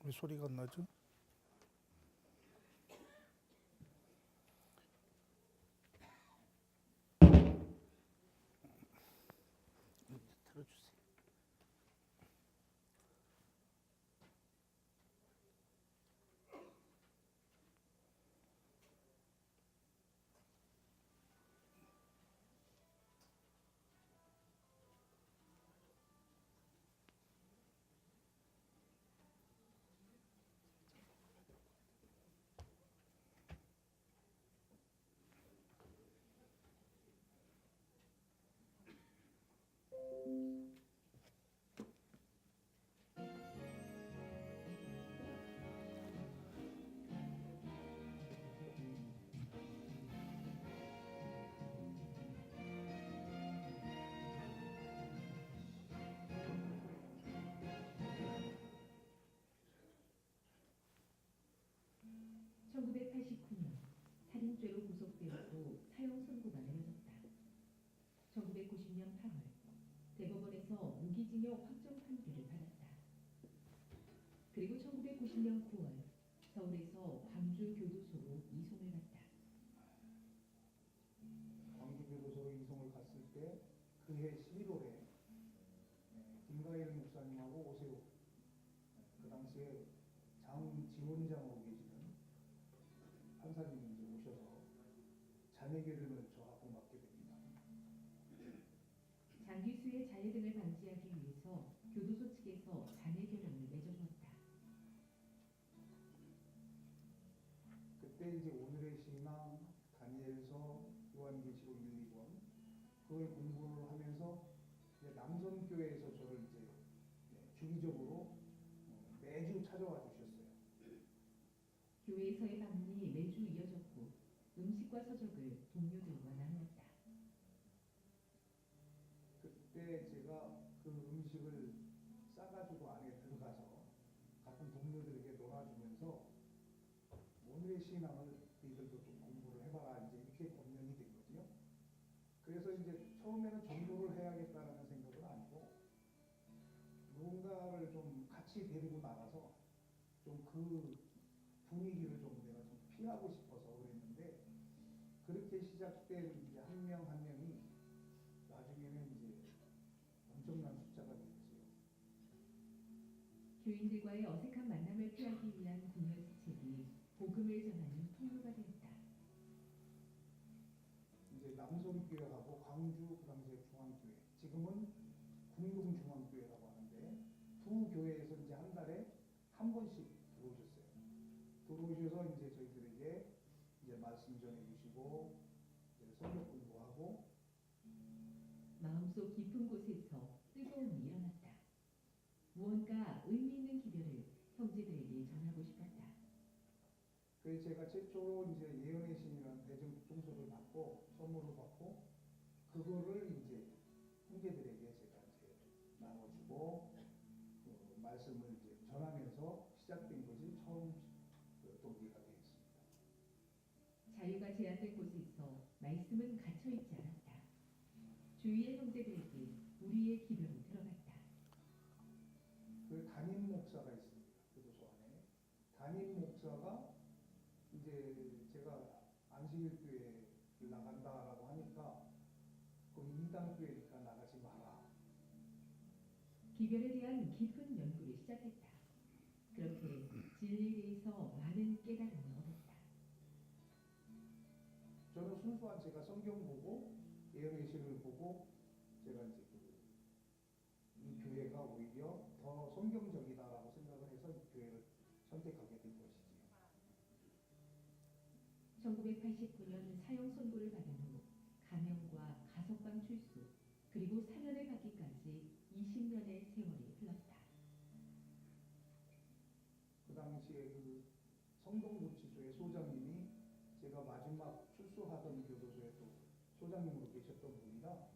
왜 소리가 안 나죠? 틀어주세요. 살인죄로 구속되었고 사형 선고가 내려졌다. 1990년 8월 대법원에서 무기징역 확정 판결을 받았다. 그리고 1990년 9월 서울에서 광주교도소로 이송을 갔다. 광주교도소로 이송을 갔을 때 그해 11월에 김가일 목사님하고 오세훈 그 당시에 장지원장으로 계시는 판사님이 이제 오셔서 자녀결혼을 저하고 맡게 됩니다. 장기수의 자해 등을 방지하기 위해서 교도소 측에서 자매 결연을 맺어주었다. 그때 이제 오늘의 신앙, 다니엘서, 요한계시록 1, 2권 그걸 공부를 하면서 이제 남선교회에서 저를 이제 주기적으로 매주 찾아와 주셨어요. 교회에서의 방문이 매주 이어졌고 음식과 서적을 동료들과 나누었다. 그때 제가 그 음식을 싸가지고 안에 들어가서 같은 동료들에게 놀아주면서 오늘의 신앙을 너희들도 좀 공부를 해봐라 이제 이렇게 권면이 된 거죠. 그래서 이제 처음에는 전도를 해야겠다라는 생각은 아니고 누군가를 좀 같이 데리고 나가서 좀 그 분위기를 좀 내가 좀 피하고 싶어서 그랬는데 그렇게 시작된 이제 한 명 한 명이 나중에는 이제 엄청난 숫자가 됐지요. 교인들과의 어색한 만남을 피하기 위한 공연 수책이 복음을 전하는 통로가 되었다. 이제 남성교회하고 광주 그 당시에 중앙교회 지금은 궁동중앙교회라고 하는데 두 교회에서 이제 한 달에 한 번씩 들어오셨어요. 들어오셔서 이제 저희들에게 이제 말씀 전해주시고 이제 성경 공부하고 마음속 깊은 곳에서 뜨거움이 일어났다. 무언가 의미 있는 기별을 형제들에게 전하고 싶었다. 그래서 제가 최초로 이제 예언의 신이라는 대중송소를 받고 선물을 받고 그거를 이제 형제들에게 제가 이제 나눠주고 그 말씀을 이제 전하면서 시작된 것이 처음 그 동기가 되었습니다. 자유가 제한된 곳에서 말씀은 갇혀있지 않았다. 주위의 형제들에게 우리의 기별이 들어갔다. 그 담임 목사가 있습니다. 교도소 안에 담임 목사가 이제 제가 안식일교회 나간다라고 하니까 거기 이단교회니까 나가지 마라. 기별에 대한 깊은 연구를 시작했다. 그렇게 진리에 대해서 많은 깨달음을 얻었다. 저는 순수한 제가 성경 보고 예언의 신을 보고 제가 이제 이 교회가 오히려 더 성경적이다라고 생각을 해서 이 교회를 선택하게 된 것이지요. 1989년 사형 선고를 받은 후 감형과 가석방 출소 그리고 사면을 받기까지 20년의 세월이 흘렀다. 그 당시에 그 성동구치소의 소장님이 제가 마지막 출소하던 교도소에 또 소장님으로 계셨던 분이라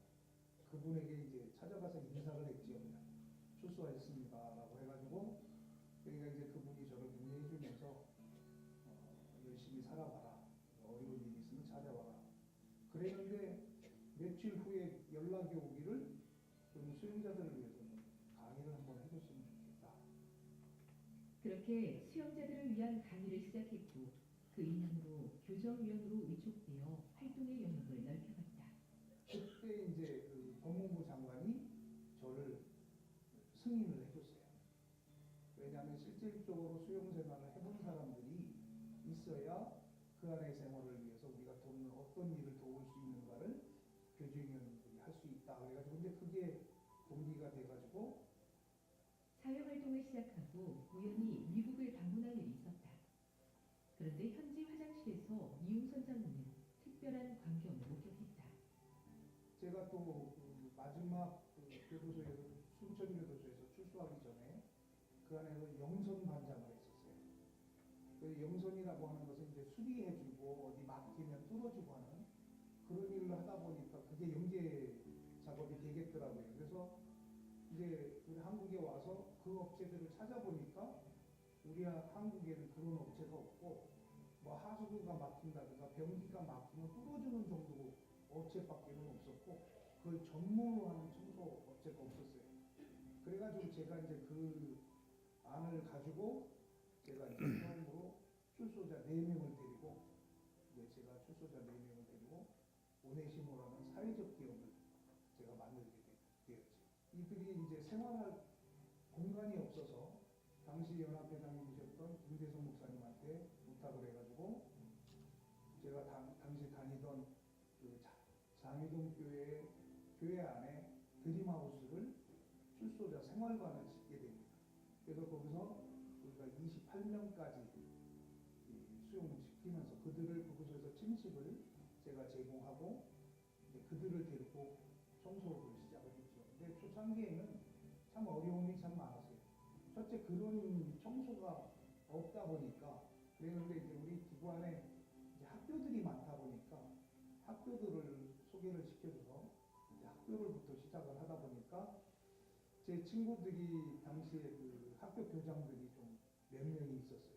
그분에게 이제 찾아가서 인사를 했지요. 출소하셨습니다라고 해가지고 그러니까 이제 그분이 저를 격려해주면서 열심히 살아봐라. 어려운 일이 있으면 찾아와라. 그랬는데 며칠 후에 연락이 오기를 좀 수용자들을 위해서는 강의를 한번 해줬으면 좋겠다. 그렇게 그렇게 수용자들을 위한 강의를 시작했고 그 인연으로 교정위원으로 위촉되어 활동의 영역을 넓혀갔다. 그때 이제 그 법무부 장관이 저를 승인을 해줬어요. 왜냐하면 실질적으로 수용 생활을 해본 사람들이 있어야 그 안의 생활을 위해서 우리가 돕는 어떤 일을 도울 수 있는가를 교주위원들이 할 수 있다. 그래가지고 근데 그게 동기가 돼가지고 사회활동을 시작하고 우연히 미국을 방문할 일이 있었다. 그런데 현지 화장실에서 이용선 장로는 특별한 광경을 목격했다. 제가 또그 마지막 그 교도소에서 순천교도소에서 출소하기 전에 그 안에서 영선 반장을 했었어요. 그 영선이라고 하는 것은 이제 수리해주고 어디 막히면 뚫어주고 하는 그런 일을 하다 보니까 그게 연계 작업이 되겠더라고요. 그래서 이제 우리 한국에 와서 그 업체들을 찾아보니까 우리 한국에는 그런 업체가 없고 뭐 하수구가 막힌다든가 변기가 막히면 뚫어주는 정도 업체밖에는 없었고 그걸 전문으로 하는 청소 업체가 없었어요. 그래가지고 제가 이제 그 안을 가지고 제가 이제 처음으로 출소자 4명을 데리고 이제 제가 출소자 4명을 데리고 오네시모라는 사회적 기업을 제가 만들게 되었죠. 이들이 이제 생활할 공간이 없어서 당시 연합회장님이셨던 김대성 목사님한테 부탁을 해가지고 제가 당시 다니던 그 장희동 교회 안에 드림하우스를 출소자 생활관을 짓게 됩니다. 그래서 거기서 우리가 28명까지 수용을 시키면서 그들을 그곳에서 침식을 제가 제공하고 이제 그들을 데리고 청소를 시작을 했죠. 근데 초창기에는 참 어려움이 참 많았어요. 첫째 그런 청소가 없다 보니까 그런데 이제 우리 기구 안에 이제 학교들이 많다 보니까 학교들을 소개를 시켜줘서 이제 학교를부터 시작을 하다 보니까 제 친구들이 당시에 그 학교 교장들이 좀 몇 명이 있었어요.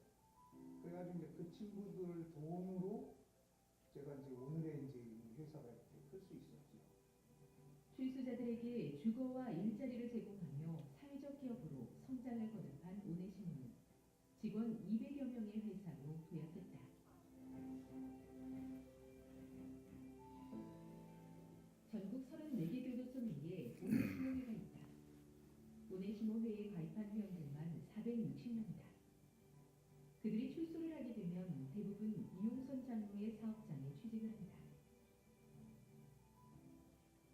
그래가지고 이제 그 친구들 도움으로 제가 이제 오늘의 이제 회사가 이렇게 클 수 있었죠. 출소자들에게 주거와 일자리를 제공하며 사회적 기업으로 성장을 거듭한 오네시모는 직원 200여 명의 회사로 도약했다. 전국 34개 교도소 내에 오네시모회가 있다. 오네시모회에 가입한 회원들만 460명이다. 그들이 출소를 하게 되면 대부분 이용선 장로의 사업장에 취직을 한다.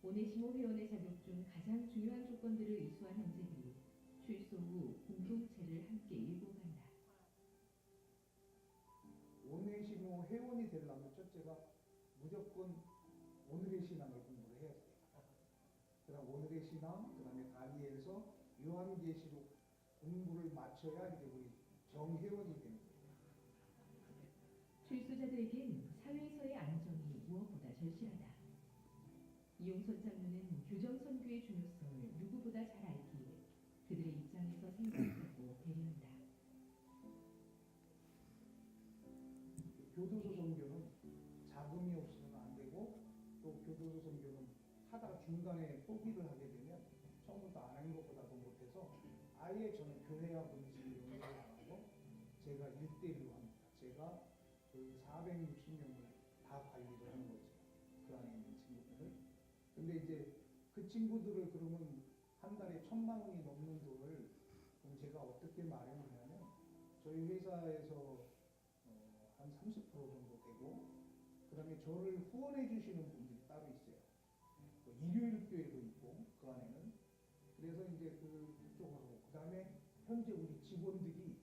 오네시모 회원의 자격 중 가장 중요한 조건들을 이수한 형제들이 출소 후 공동체를 함께 일궈간다. 오네시모 회원이 되려면 첫째가 무조건 오늘의 신앙을 공부를 해야 돼요. 그다음 오늘의 신앙, 그다음에 다니엘서 요한계시록 공부를 마쳐야 이제 우리 정회원이 되는 거예요. 출소자들에겐 사회에서의 안정이 무엇보다 절실하다. 이용선 장로는 교정 선교의 중요성을 누구보다 잘 알기에 그들의 입장에서 생각하고 배려한다. 교도소 선교는 자금이 없으면 안 되고 또 교도소 선교는 하다가 중간에 포기를 하게 되면 처음부터 안 한 것보다도 못해서 아예 저는 교회와 분실을 연결하고 제가 1대1로 합니다. 제가 그 460명을 다 관리를 하는 거죠. 그 안에 있는 친구들을. 근데 이제 그 친구들을 그러면 한 달에 1,000만 원이 넘는 돈을 그럼 제가 어떻게 마련하냐면 저희 회사에서 한 30% 정도 되고 그다음에 저를 후원해 주시는 분들이 따로 있어요. 일요일 교회도 있고 그 안에는 그래서 이제 그쪽으로 그다음에 현재 우리 직원들이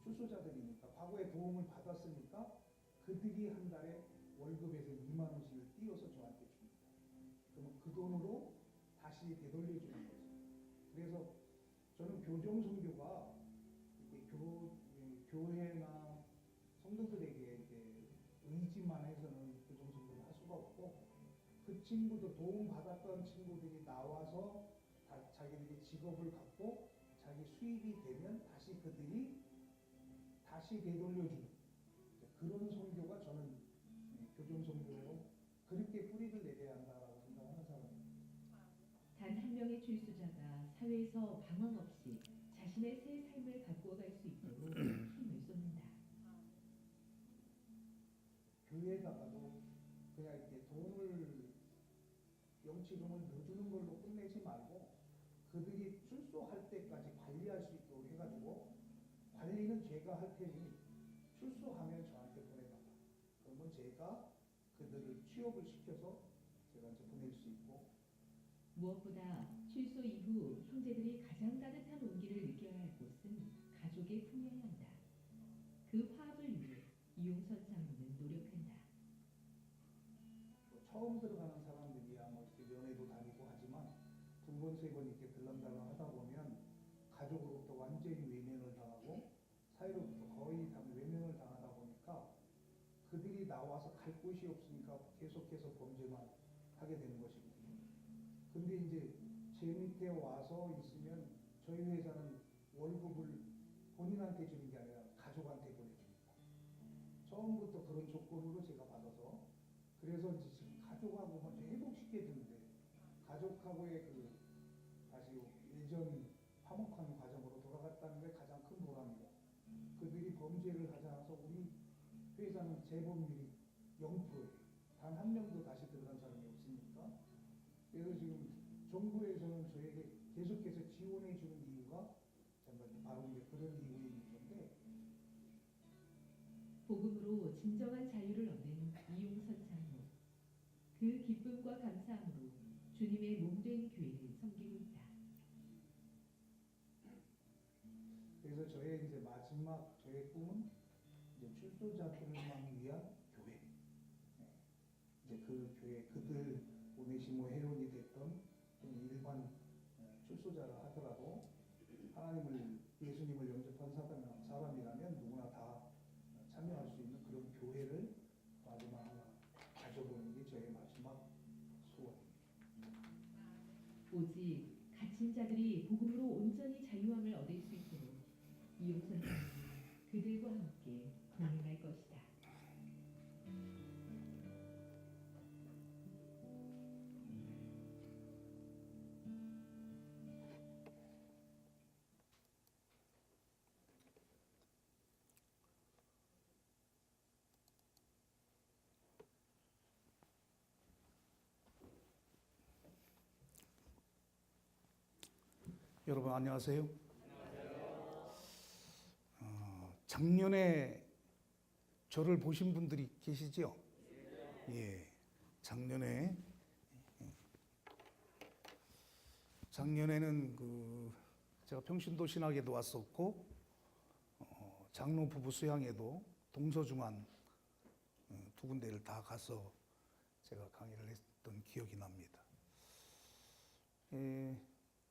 출소자들이니까 과거에 도움을 받았으니까 그들이 한 달에 월급에서 2만 원씩을 띄어서 저한테 줍니다. 그러면 그 돈으로 다시 되돌려주는 거죠. 그래서 저는 교정 선교가 교회나 성도들에게 이제 의지만 해서는 교정 선교를 할 수가 없고 그 친구도 도움 받았던 친구들이 나와서 자기들이 직업을 갖고 자기 수입이 되면 다시 그들이 다시 되돌려주는 그런 선교가 저는 교정 선교로 그렇게 뿌리를 내려야 한다라고 생각하는 사람입니다. 단 한 명의 출소자가 사회에서 방황 없이 자신의 새 삶을 바꾸어갈 수 있도록 힘을 쏟는다. 교회에다가도 그냥 이렇게 돈을 영치금을 넣어주는 걸로 끝내지 말고 그들이 출소할 때까지 관리할 수 있도록 해가지고 관리는 제가 할 테니 출소하면 저한테 보내달라. 그러면 제가 그들을 취업을 시켜서 제가 이제 보낼 수 있고. 무엇보다 출소 이후 형제들이 가장 따뜻한 온기를 느껴야 할 곳은 가족의 품이어야 한다. 그 화합을 위해 이용선 장로는 노력한다. 또 처음 들어가는 사람들이야 뭐 이렇게 면회도 다니고 하지만 두 번, 세 번 이렇게 들ರಂ달랑 하다 보면 가족으로부터 완전히 외면을 당하고 사회로부터 거의 다 외면을 당하다 보니까 그들이 나와서 갈 곳이 없으니까 계속해서 범죄만 하게 되는 것이거든요. 근데 이제 제 밑에 와서 있으면 저희 회사는 월급을 본인한테 주는 게 아니라 가족한테 보내줍니다. 처음부터 그런 조건으로 제가 받아서 그래서 이제 지금 가족하고 먼저 회복시켜야 되는데 가족하고의 그 다시 예전 화목한 과정으로 돌아갔다는 게 가장 큰 보람이고 그들이 범죄를 하지 않아서 우리 회사는 재범률이 0%예요. 단 한 명도 다시 들어간 사람이 없으니까. 그래서 지금 정부에서는 저에게 계속해서 지원해 주는 이유가 바로 이제 그런 이유에 있는 건데. 복음으로 진정한 자유를 얻는 이용선 장로. 그 기쁨과 감사함으로 주님의 몸된 교회를 섬기고 있다. 그래서 저의 이제 마지막 저의 꿈은 이제 출소자들만 위한 교회. 네. 이제 그 교회 그들 오네시모 헤론이 됐던 일반 출소자라 하더라도 하나님을 예수님을 영접한 사람이라면 누구나 다 참여할 수 있는 그런 교회를 마지막 하나 가져보는 게 저의 마지막 소원입니다. 오직 갇힌 자들이 복음으로 온전히 자유함을 얻을 수 있도록 이용선 장로는 그들과 함께 동행할 것이다. 여러분 안녕하세요. 작년에 저를 보신 분들이 계시죠? 예, 작년에는 제가 평신도 신학에도 왔었고 장로 부부 수양에도 동서중안 두 군데를 다 가서 제가 강의를 했던 기억이 납니다.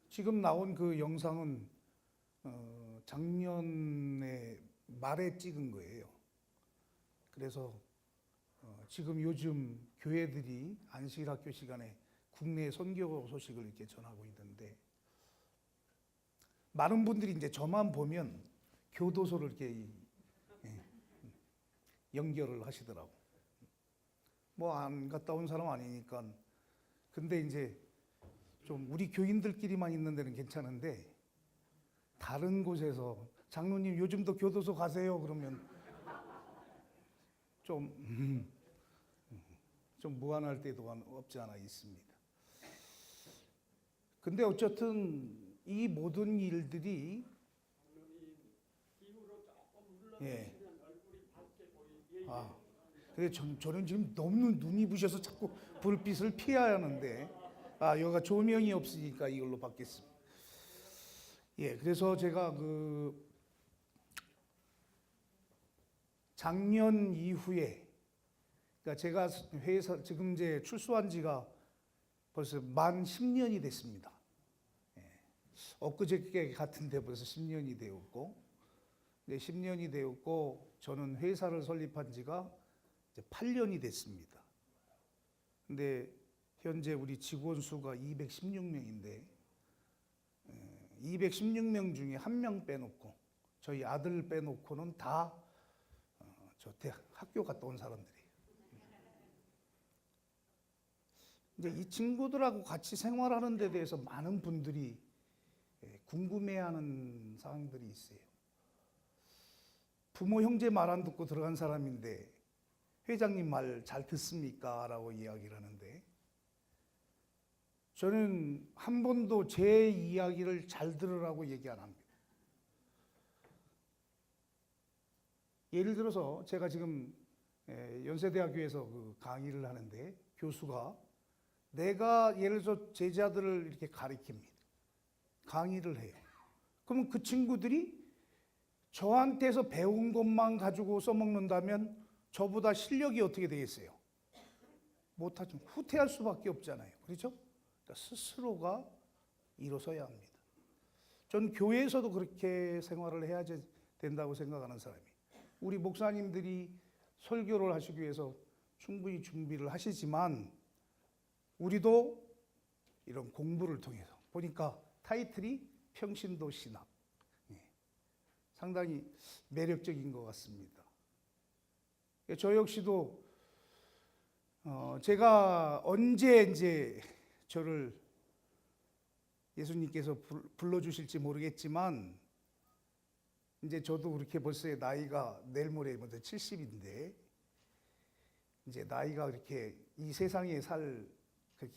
지금 나온 그 영상은 작년에 말에 찍은 거예요. 그래서 지금 요즘 교회들이 안식일학교 시간에 국내 선교 소식을 이렇게 전하고 있는데 많은 분들이 이제 저만 보면 교도소를 이렇게 연결을 하시더라고. 뭐 안 갔다 온 사람 아니니까. 근데 이제 좀 우리 교인들끼리만 있는 데는 괜찮은데 다른 곳에서 장로님 요즘도 교도소 가세요 그러면 좀 무안할 때도 없지 않아 있습니다. 근데 어쨌든 이 모든 일들이 근데 저는 지금 너무 눈이 부셔서 자꾸 불빛을 피해야 하는데 여기가 조명이 없으니까 이걸로 받겠습니다. 그래서 제가 작년 이후에, 그러니까 제가 회사 지금 이제 출소한 지가 벌써 만 10년이 됐습니다. 엊그저께 같은데 벌써 10년이 되었고, 10년이 되었고 저는 회사를 설립한 지가 이제 8년이 됐습니다. 근데 현재 우리 직원 수가 216명인데 216명 중에 한 명 빼놓고 저희 아들 빼놓고는 다 저 학교 갔다 온 사람들이에요. 이제 이 친구들하고 같이 생활하는 데 대해서 많은 분들이 궁금해하는 사항들이 있어요. 부모 형제 말 안 듣고 들어간 사람인데 회장님 말 잘 듣습니까? 라고 이야기를 하는데 저는 한 번도 제 이야기를 잘 들으라고 얘기 안 합니다. 예를 들어서 제가 지금 연세대학교에서 그 강의를 하는데 교수가 내가 예를 들어서 제자들을 이렇게 가리킵니다. 강의를 해요. 그러면 그 친구들이 저한테서 배운 것만 가지고 써먹는다면 저보다 실력이 어떻게 되겠어요? 못하죠. 후퇴할 수밖에 없잖아요. 그렇죠? 그러니까 스스로가 일어서야 합니다. 전 교회에서도 그렇게 생활을 해야 된다고 생각하는 사람이에요. 우리 목사님들이 설교를 하시기 위해서 충분히 준비를 하시지만 우리도 이런 공부를 통해서 보니까 타이틀이 평신도 신학. 상당히 매력적인 것 같습니다. 저 역시도 제가 언제 이제 저를 예수님께서 불러주실지 모르겠지만 이제 저도 그렇게 벌써 나이가 내일 모레부터 70인데 이제 나이가 그렇게 이 세상에 살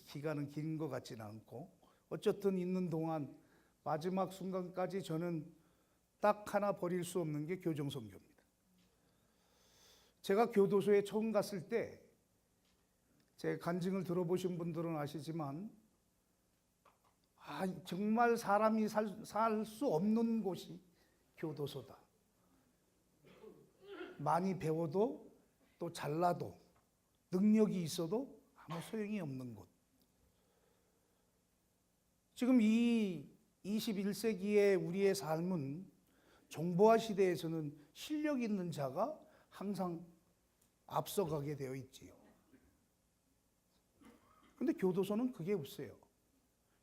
기간은 긴 것 같지는 않고 어쨌든 있는 동안 마지막 순간까지 저는 딱 하나 버릴 수 없는 게 교정선교입니다. 제가 교도소에 처음 갔을 때 제 간증을 들어보신 분들은 아시지만 정말 사람이 살 수 없는 곳이 교도소다. 많이 배워도 또 잘나도 능력이 있어도 아무 소용이 없는 곳. 지금 이 21세기의 우리의 삶은 정보화 시대에서는 실력 있는 자가 항상 앞서가게 되어 있지요. 근데 교도소는 그게 없어요.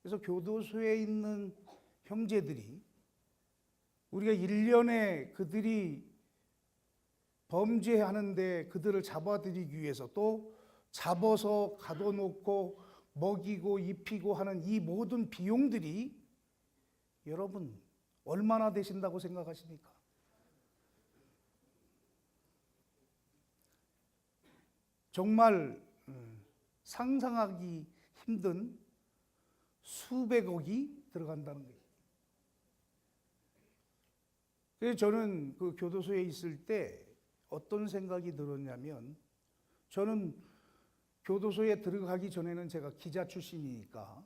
그래서 교도소에 있는 형제들이 우리가 1년에 그들이 범죄하는데 그들을 잡아들이기 위해서 또 잡아서 가둬놓고 먹이고 입히고 하는 이 모든 비용들이 여러분 얼마나 되신다고 생각하십니까? 정말 상상하기 힘든 수백억이 들어간다는 거예요. 그래서 저는 그 교도소에 있을 때 어떤 생각이 들었냐면 저는 교도소에 들어가기 전에는 제가 기자 출신이니까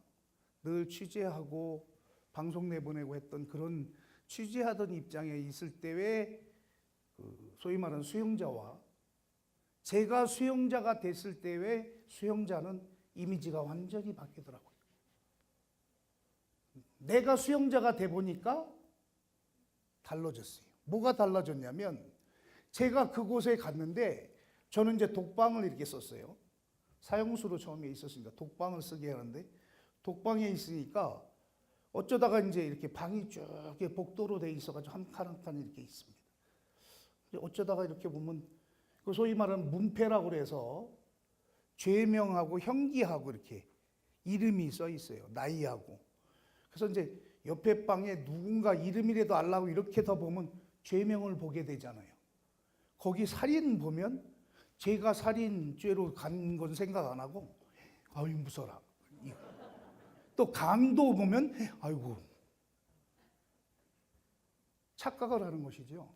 늘 취재하고 방송 내보내고 했던 그런 취재하던 입장에 있을 때의 소위 말하는 수용자와 제가 수용자가 됐을 때의 수용자는 이미지가 완전히 바뀌더라고요. 내가 수용자가 돼 보니까 달라졌어요. 뭐가 달라졌냐면 제가 그곳에 갔는데 저는 이제 독방을 이렇게 썼어요. 사형수로 처음에 있었으니까 독방을 쓰게 하는데 독방에 있으니까 어쩌다가 이제 이렇게 방이 쭉 복도로 돼 있어가지고 한 칸 한 칸 이렇게 있습니다. 어쩌다가 이렇게 보면 그 소위 말하는 문패라고 그래서 죄명하고 형기하고 이렇게 이름이 써 있어요. 나이하고. 그래서 이제 옆에 방에 누군가 이름이라도 알라고 이렇게 더 보면 죄명을 보게 되잖아요. 거기 살인 보면 제가 살인죄로 간 건 생각 안 하고 아유 무서라. 또 강도 보면 아이고 착각을 하는 것이죠.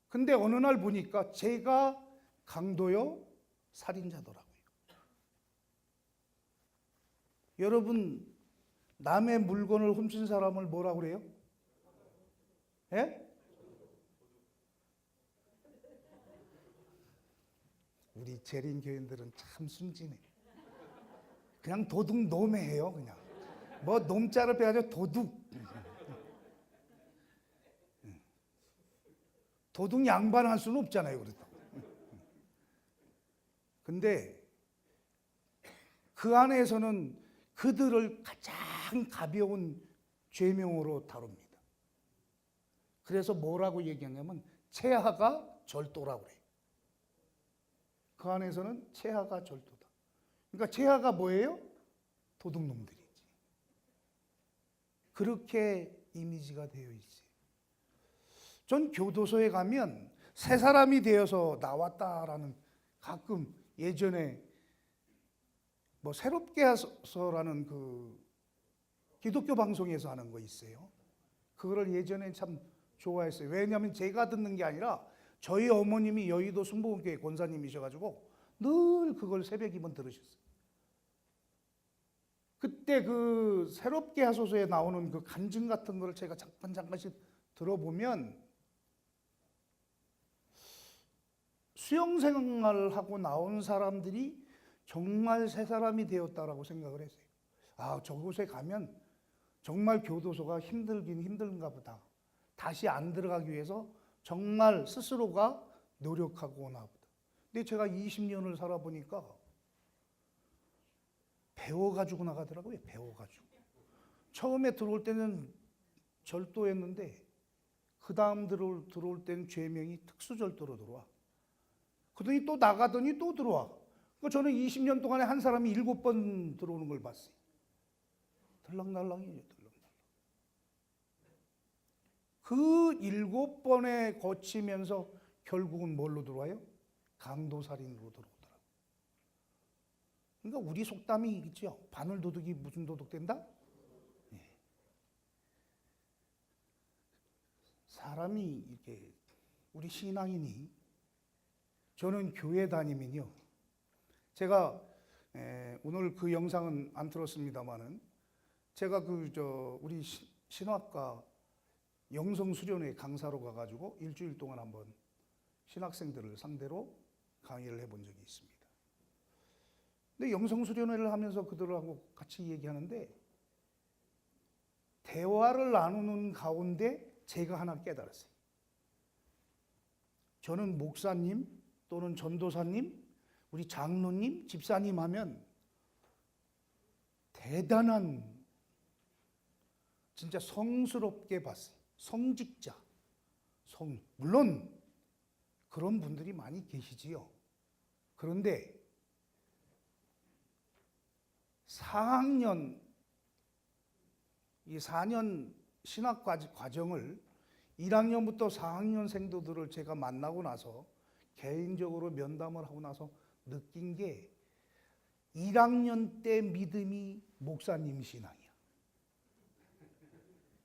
근데 어느 날 보니까 제가 강도요 살인자더라고요. 여러분 남의 물건을 훔친 사람을 뭐라고 그래요? 예? 우리 재림 교인들은 참 순진해. 그냥 도둑 놈해요 그냥. 뭐 놈자를 빼가지고 도둑. 도둑 양반할 수는 없잖아요, 그렇다고. 근데 그 안에서는 그들을 가장 가벼운 죄명으로 다룹니다. 그래서 뭐라고 얘기하냐면 체하가 절도라고 그래요. 그 안에서는 체하가 절도다. 그러니까 체하가 뭐예요? 도둑놈들이지. 그렇게 이미지가 되어 있어요. 전 교도소에 가면 새 사람이 되어서 나왔다라는, 가끔 예전에 뭐 새롭게 하소서라는 그 기독교 방송에서 하는 거 있어요. 그거를 예전에 참 좋아했어요. 왜냐하면 제가 듣는 게 아니라 저희 어머님이 여의도 순복음교회 권사님이셔가지고 늘 그걸 새벽이면 들으셨어요. 그때 그 새롭게 하소서에 나오는 그 간증 같은 거를 제가 잠깐씩 들어보면 수영생활을 하고 나온 사람들이 정말 새 사람이 되었다라고 생각을 했어요. 아, 저곳에 가면 정말 교도소가 힘들긴 힘든가 보다. 다시 안 들어가기 위해서 정말 스스로가 노력하고 오나 보다. 근데 제가 20년을 살아보니까 배워가지고 나가더라고요. 배워가지고. 처음에 들어올 때는 절도했는데 그 다음 들어올 때는 죄명이 특수절도로 들어와. 그러더니 또 나가더니 또 들어와. 그러니까 저는 20년 동안에 한 사람이 7번 들어오는 걸 봤어요. 들락날락이에요. 들락날락. 그 7번에 거치면서 결국은 뭘로 들어와요? 강도살인으로 들어오더라고요. 그러니까 우리 속담이 있죠. 바늘도둑이 무슨 도둑 된다? 네. 사람이 이렇게, 우리 신앙인이, 저는 교회 다니면요, 제가 오늘 그 영상은 안 틀었습니다만은 제가 우리 신학과 영성 수련회 강사로 가가지고 일주일 동안 한번 신학생들을 상대로 강의를 해본 적이 있습니다. 근데 영성 수련회를 하면서 그들하고 같이 얘기하는데 대화를 나누는 가운데 제가 하나 깨달았어요. 저는 목사님 또는 전도사님, 우리 장로님, 집사님 하면 대단한, 진짜 성스럽게 봤어요. 성직자. 물론 그런 분들이 많이 계시지요. 그런데 4학년, 이 4년 신학 과정을 1학년부터 4학년 생도들을 제가 만나고 나서 개인적으로 면담을 하고 나서 느낀 게 1학년 때 믿음이 목사님 신앙이야.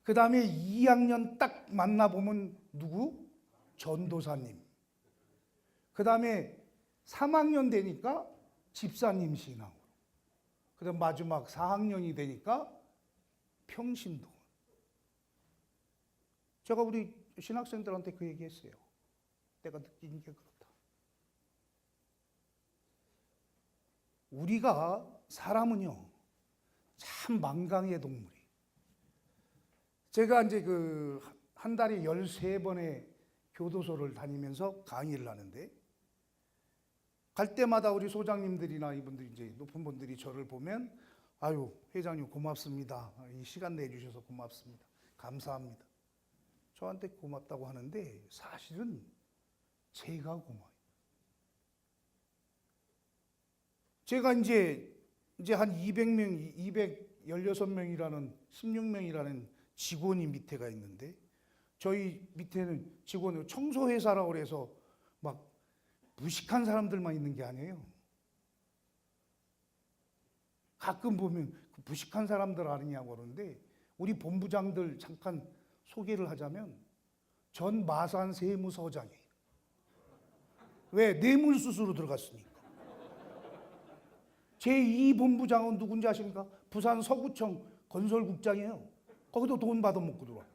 그 다음에 2학년 딱 만나보면 누구? 전도사님. 그 다음에 3학년 되니까 집사님 신앙으로. 그 다음 마지막 4학년이 되니까 평신도. 제가 우리 신학생들한테 그 얘기 했어요. 내가 느낀 게 그렇다. 우리가 사람은요, 참 만강의 동물이에요. 제가 이제 한 달에 13번의 교도소를 다니면서 강의를 하는데, 갈 때마다 우리 소장님들이나 이분들이, 이제 높은 분들이 저를 보면, 아유, 회장님 고맙습니다. 이 시간 내주셔서 고맙습니다. 감사합니다. 저한테 고맙다고 하는데 사실은 제가 고마워요. 제가 이제 한 200명, 216명이라는 16명이라는 직원이 밑에가 있는데, 저희 밑에는 직원을 청소회사라고 그래서 막 무식한 사람들만 있는 게 아니에요. 가끔 보면 그 무식한 사람들 아니냐고 그러는데, 우리 본부장들 잠깐 소개를 하자면 전 마산 세무서장이에요. 왜? 뇌물수수로 들어갔으니까. 제2본부장은 누군지 아십니까? 부산 서구청 건설국장이에요. 거기도 돈 받아먹고 들어와요.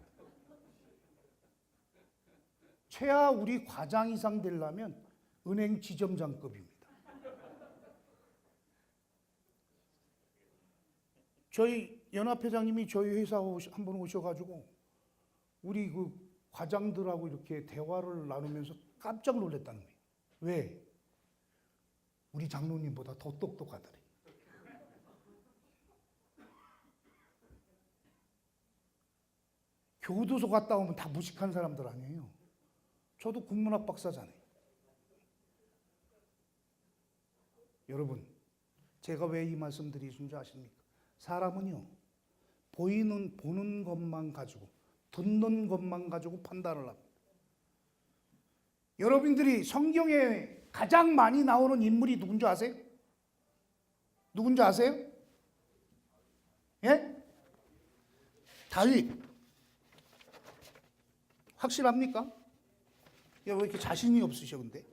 최하 우리 과장 이상 되려면 은행 지점장급입니다. 저희 연합회장님이 저희 회사 한번 오셔가지고 우리 그 과장들하고 이렇게 대화를 나누면서 깜짝 놀랐다는 거예요. 왜? 우리 장로님보다 더 똑똑하더래. 교도소 갔다 오면 다 무식한 사람들 아니에요. 저도 국문학 박사잖아요. 여러분, 제가 왜 이 말씀 드리는 줄 아십니까? 사람은요, 보는 것만 가지고, 듣는 것만 가지고 판단을 합니다. 여러분들이 성경에 가장 많이 나오는 인물이 누군지 아세요? 누군지 아세요? 예? 다윗. 확실합니까? 야, 왜 이렇게 자신이 없으셔, 근데?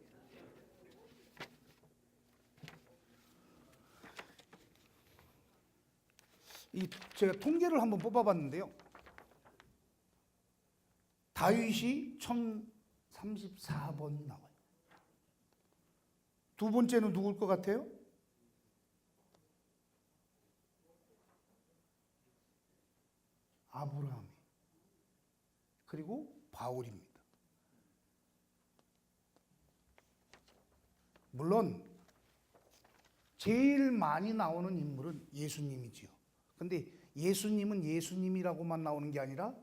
제가 통계를 한번 뽑아봤는데요. 다윗이 1034번 나와요. 두 번째는 누굴 것 같아요? 아브라함. 그리고 바울입니다. 물론 제일 많이 나오는 인물은 예수님이지요. 근데 예수님은 예수님이라고만 나오는 게 아니라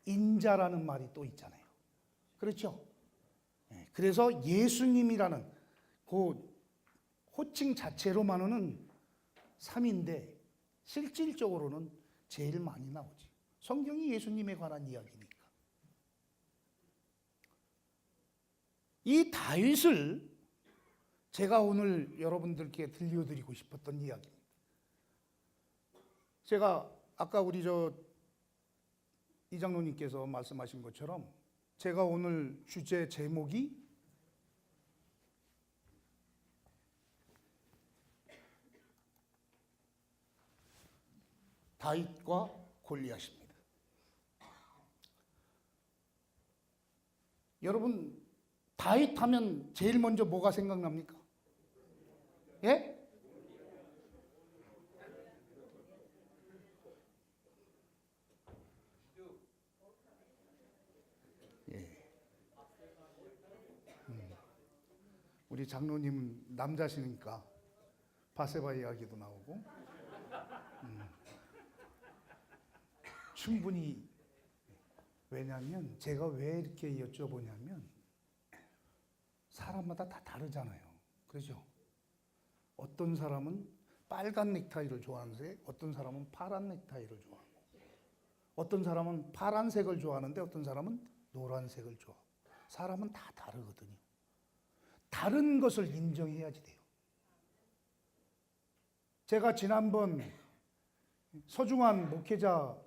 인자라는 말이 또 있잖아요. 그렇죠? 그래서 예수님이라는 그 호칭 자체로만은 3인데 실질적으로는 제일 많이 나오지. 성경이 예수님에 관한 이야기니까. 이 다윗을 제가 오늘 여러분들께 들려드리고 싶었던 이야기입니다. 제가 아까 우리 이장로님께서 말씀하신 것처럼 제가 오늘 주제 제목이 다윗과 골리앗입니다. 여러분, 다윗 하면 제일 먼저 뭐가 생각납니까? 예? 우리 장로님 남자시니까 바세바 이야기도 나오고 충분히. 왜냐하면 제가 왜 이렇게 여쭤보냐면 사람마다 다 다르잖아요. 그렇죠? 어떤 사람은 빨간 넥타이를 좋아하는데 어떤 사람은 파란 넥타이를 좋아하고, 어떤 사람은 파란색을 좋아하는데 어떤 사람은 노란색을 좋아하고. 사람은 다 다르거든요. 다른 것을 인정해야지 돼요. 제가 지난번 서중환 목회자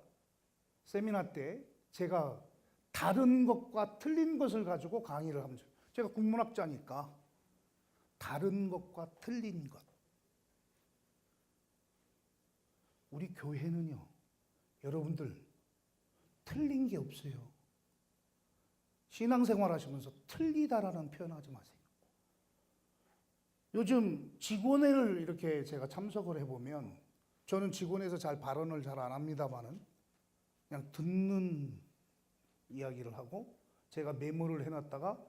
세미나 때 제가 다른 것과 틀린 것을 가지고 강의를 하면서, 제가 국문학자니까 다른 것과 틀린 것. 우리 교회는요, 여러분들 틀린 게 없어요. 신앙생활 하시면서 틀리다라는 표현하지 마세요. 요즘 직원회를 이렇게 제가 참석을 해보면, 저는 직원회에서 잘 발언을 잘 안 합니다만은 그냥 듣는 이야기를 하고 제가 메모를 해놨다가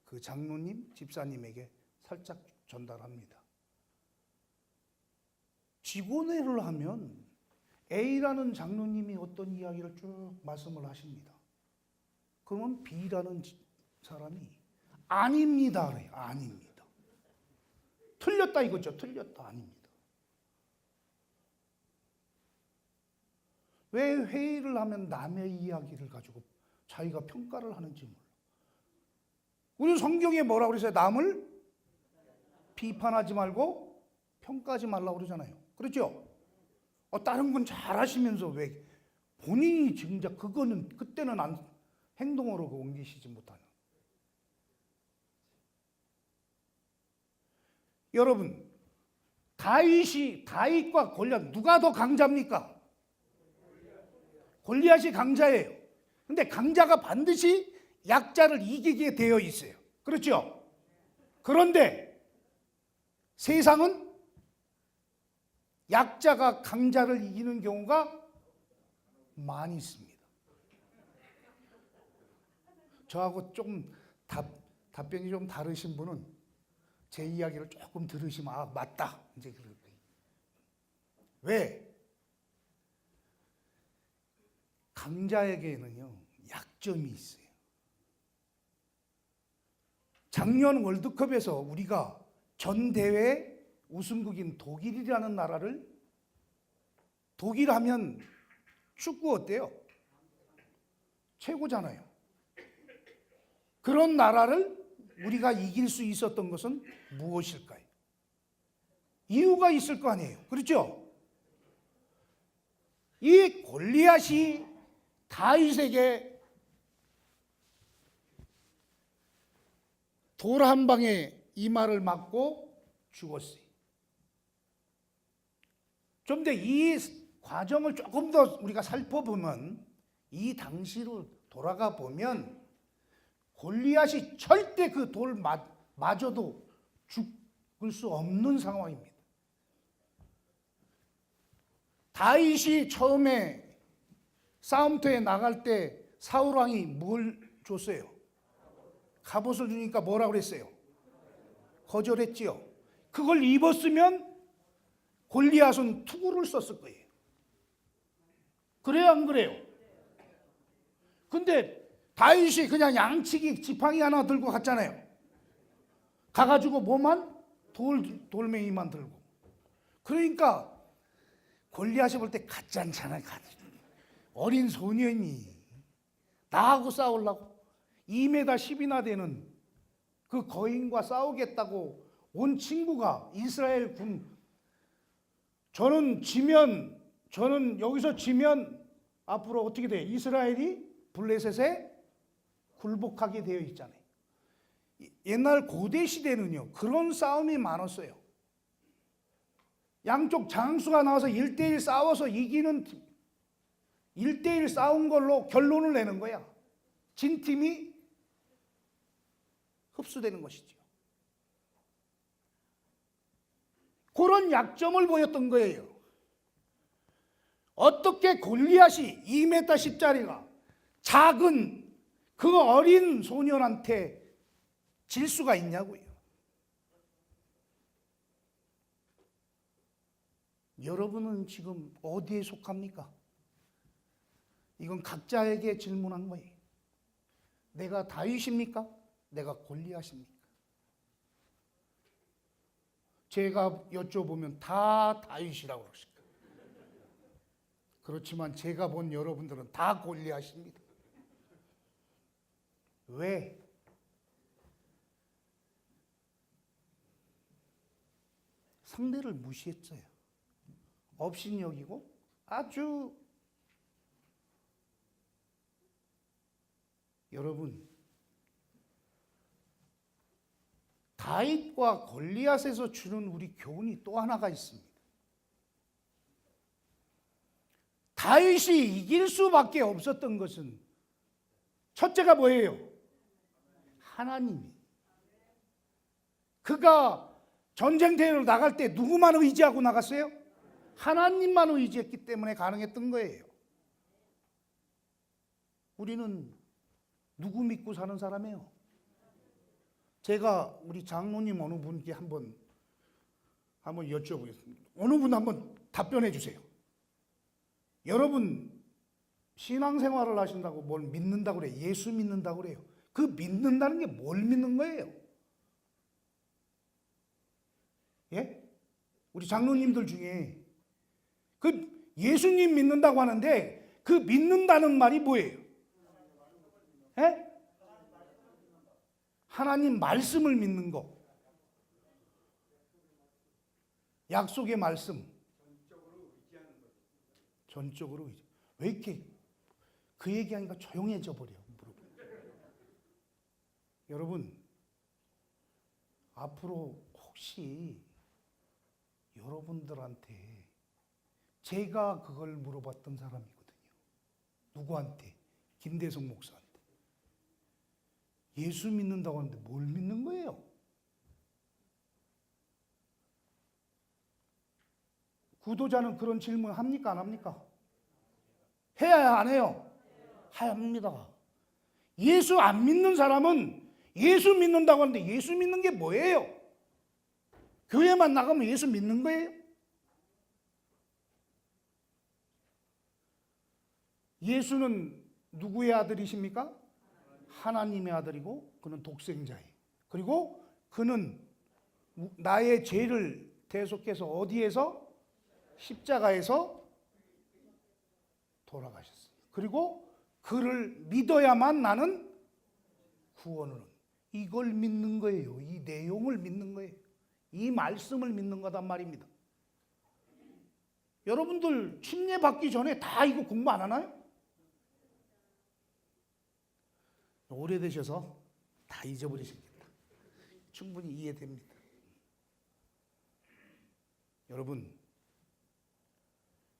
그 장로님, 집사님에게 살짝 전달합니다. 직원회를 하면 A라는 장로님이 어떤 이야기를 쭉 말씀을 하십니다. 그러면 B라는 사람이 아닙니다 그래요. 아닙니다. 틀렸다 이거죠. 틀렸다. 아닙니다. 왜 회의를 하면 남의 이야기를 가지고 자기가 평가를 하는지 몰라. 우리 성경에 뭐라고 그러세요? 남을 비판하지 말고 평가하지 말라고 그러잖아요. 그렇죠? 다른 건 잘하시면서 왜 본인이 정작 그거는 그때는 행동으로 옮기시지 못하는. 여러분, 다윗과 골리앗 누가 더 강자입니까? 골리앗이 강자예요. 근데 강자가 반드시 약자를 이기게 되어 있어요. 그렇죠? 그런데 세상은 약자가 강자를 이기는 경우가 많이 있습니다. 저하고 좀 답변이 좀 다르신 분은 제 이야기를 조금 들으시면 아 맞다 이제 그럴 거예요. 왜? 강자에게는요 약점이 있어요. 작년 월드컵에서 우리가 전 대회 우승국인 독일이라는 나라를, 독일 하면 축구 어때요? 최고잖아요. 그런 나라를 우리가 이길 수 있었던 것은 무엇일까요? 이유가 있을 거 아니에요. 그렇죠? 이 골리앗이 다윗에게 돌 한 방에 이마를 맞고 죽었어요. 좀 더 이 과정을 조금 더 우리가 살펴보면, 이 당시로 돌아가 보면 골리앗이 절대 그 돌 맞아도 죽을 수 없는 상황입니다. 다윗이 처음에 싸움터에 나갈 때 사울 왕이 뭘 줬어요? 갑옷을 주니까 뭐라고 그랬어요? 거절했지요. 그걸 입었으면 골리앗은 투구를 썼을 거예요. 그래요, 안 그래요? 근데 다윗이 그냥 양치기 지팡이 하나 들고 갔잖아요. 가가지고 뭐만? 돌멩이만 들고. 그러니까 골리앗이 볼 때 같지 않잖아요. 어린 소년이 나하고 싸우려고 2m 10이나 되는 그 거인과 싸우겠다고 온 친구가 이스라엘 군, 저는 여기서 지면 앞으로 어떻게 돼요? 이스라엘이 블레셋에 굴복하게 되어 있잖아요. 옛날 고대 시대는요, 그런 싸움이 많았어요. 양쪽 장수가 나와서 1대1 싸워서 이기는 1대1 싸운 걸로 결론을 내는 거야. 진 팀이 흡수되는 것이죠. 그런 약점을 보였던 거예요. 어떻게 골리앗이 2m 10짜리가 작은 그 어린 소년한테 질 수가 있냐고요. 여러분은 지금 어디에 속합니까? 이건 각자에게 질문한 거예요. 내가 다윗입니까? 내가 골리앗입니까? 제가 여쭤보면 다 다윗이라고 그러실 거예요. 그렇지만 제가 본 여러분들은 다 골리앗입니다. 왜? 상대를 무시했어요. 업신여기고 아주, 여러분, 다윗과 골리앗에서 주는 우리 교훈이 또 하나가 있습니다. 다윗이 이길 수밖에 없었던 것은 첫째가 뭐예요? 하나님이. 그가 전쟁터로 나갈 때 누구만 의지하고 나갔어요? 하나님만 의지했기 때문에 가능했던 거예요. 우리는 누구 믿고 사는 사람이에요? 제가 우리 장로님 어느 분께 한번 여쭤보겠습니다. 어느 분 한번 답변해 주세요. 여러분 신앙생활을 하신다고 뭘 믿는다고 그래요? 예수 믿는다고 그래요. 그 믿는다는 게 뭘 믿는 거예요? 예? 우리 장로님들 중에 그 예수님 믿는다고 하는데 그 믿는다는 말이 뭐예요? 예? 하나님 말씀을 믿는 거. 약속의 말씀. 전적으로 의지. 왜 이렇게 그 얘기하니까 조용해져 버려. 여러분, 앞으로 혹시 여러분들한테 제가 그걸 물어봤던 사람이거든요. 누구한테? 김대성 목사한테. 예수 믿는다고 하는데 뭘 믿는 거예요? 구도자는 그런 질문 합니까? 안 합니까? 해야 안 해요? 합니다. 예수 안 믿는 사람은 예수 믿는다고 하는데 예수 믿는 게 뭐예요? 교회만 나가면 예수 믿는 거예요? 예수는 누구의 아들이십니까? 하나님의 아들이고 그는 독생자예요. 그리고 그는 나의 죄를 대속해서 어디에서? 십자가에서 돌아가셨어요. 그리고 그를 믿어야만 나는 구원을. 이걸 믿는 거예요. 이 내용을 믿는 거예요. 이 말씀을 믿는 거단 말입니다. 여러분들 침례 받기 전에 다 이거 공부 안 하나요? 오래되셔서 다 잊어버리시겠다. 충분히 이해됩니다. 여러분,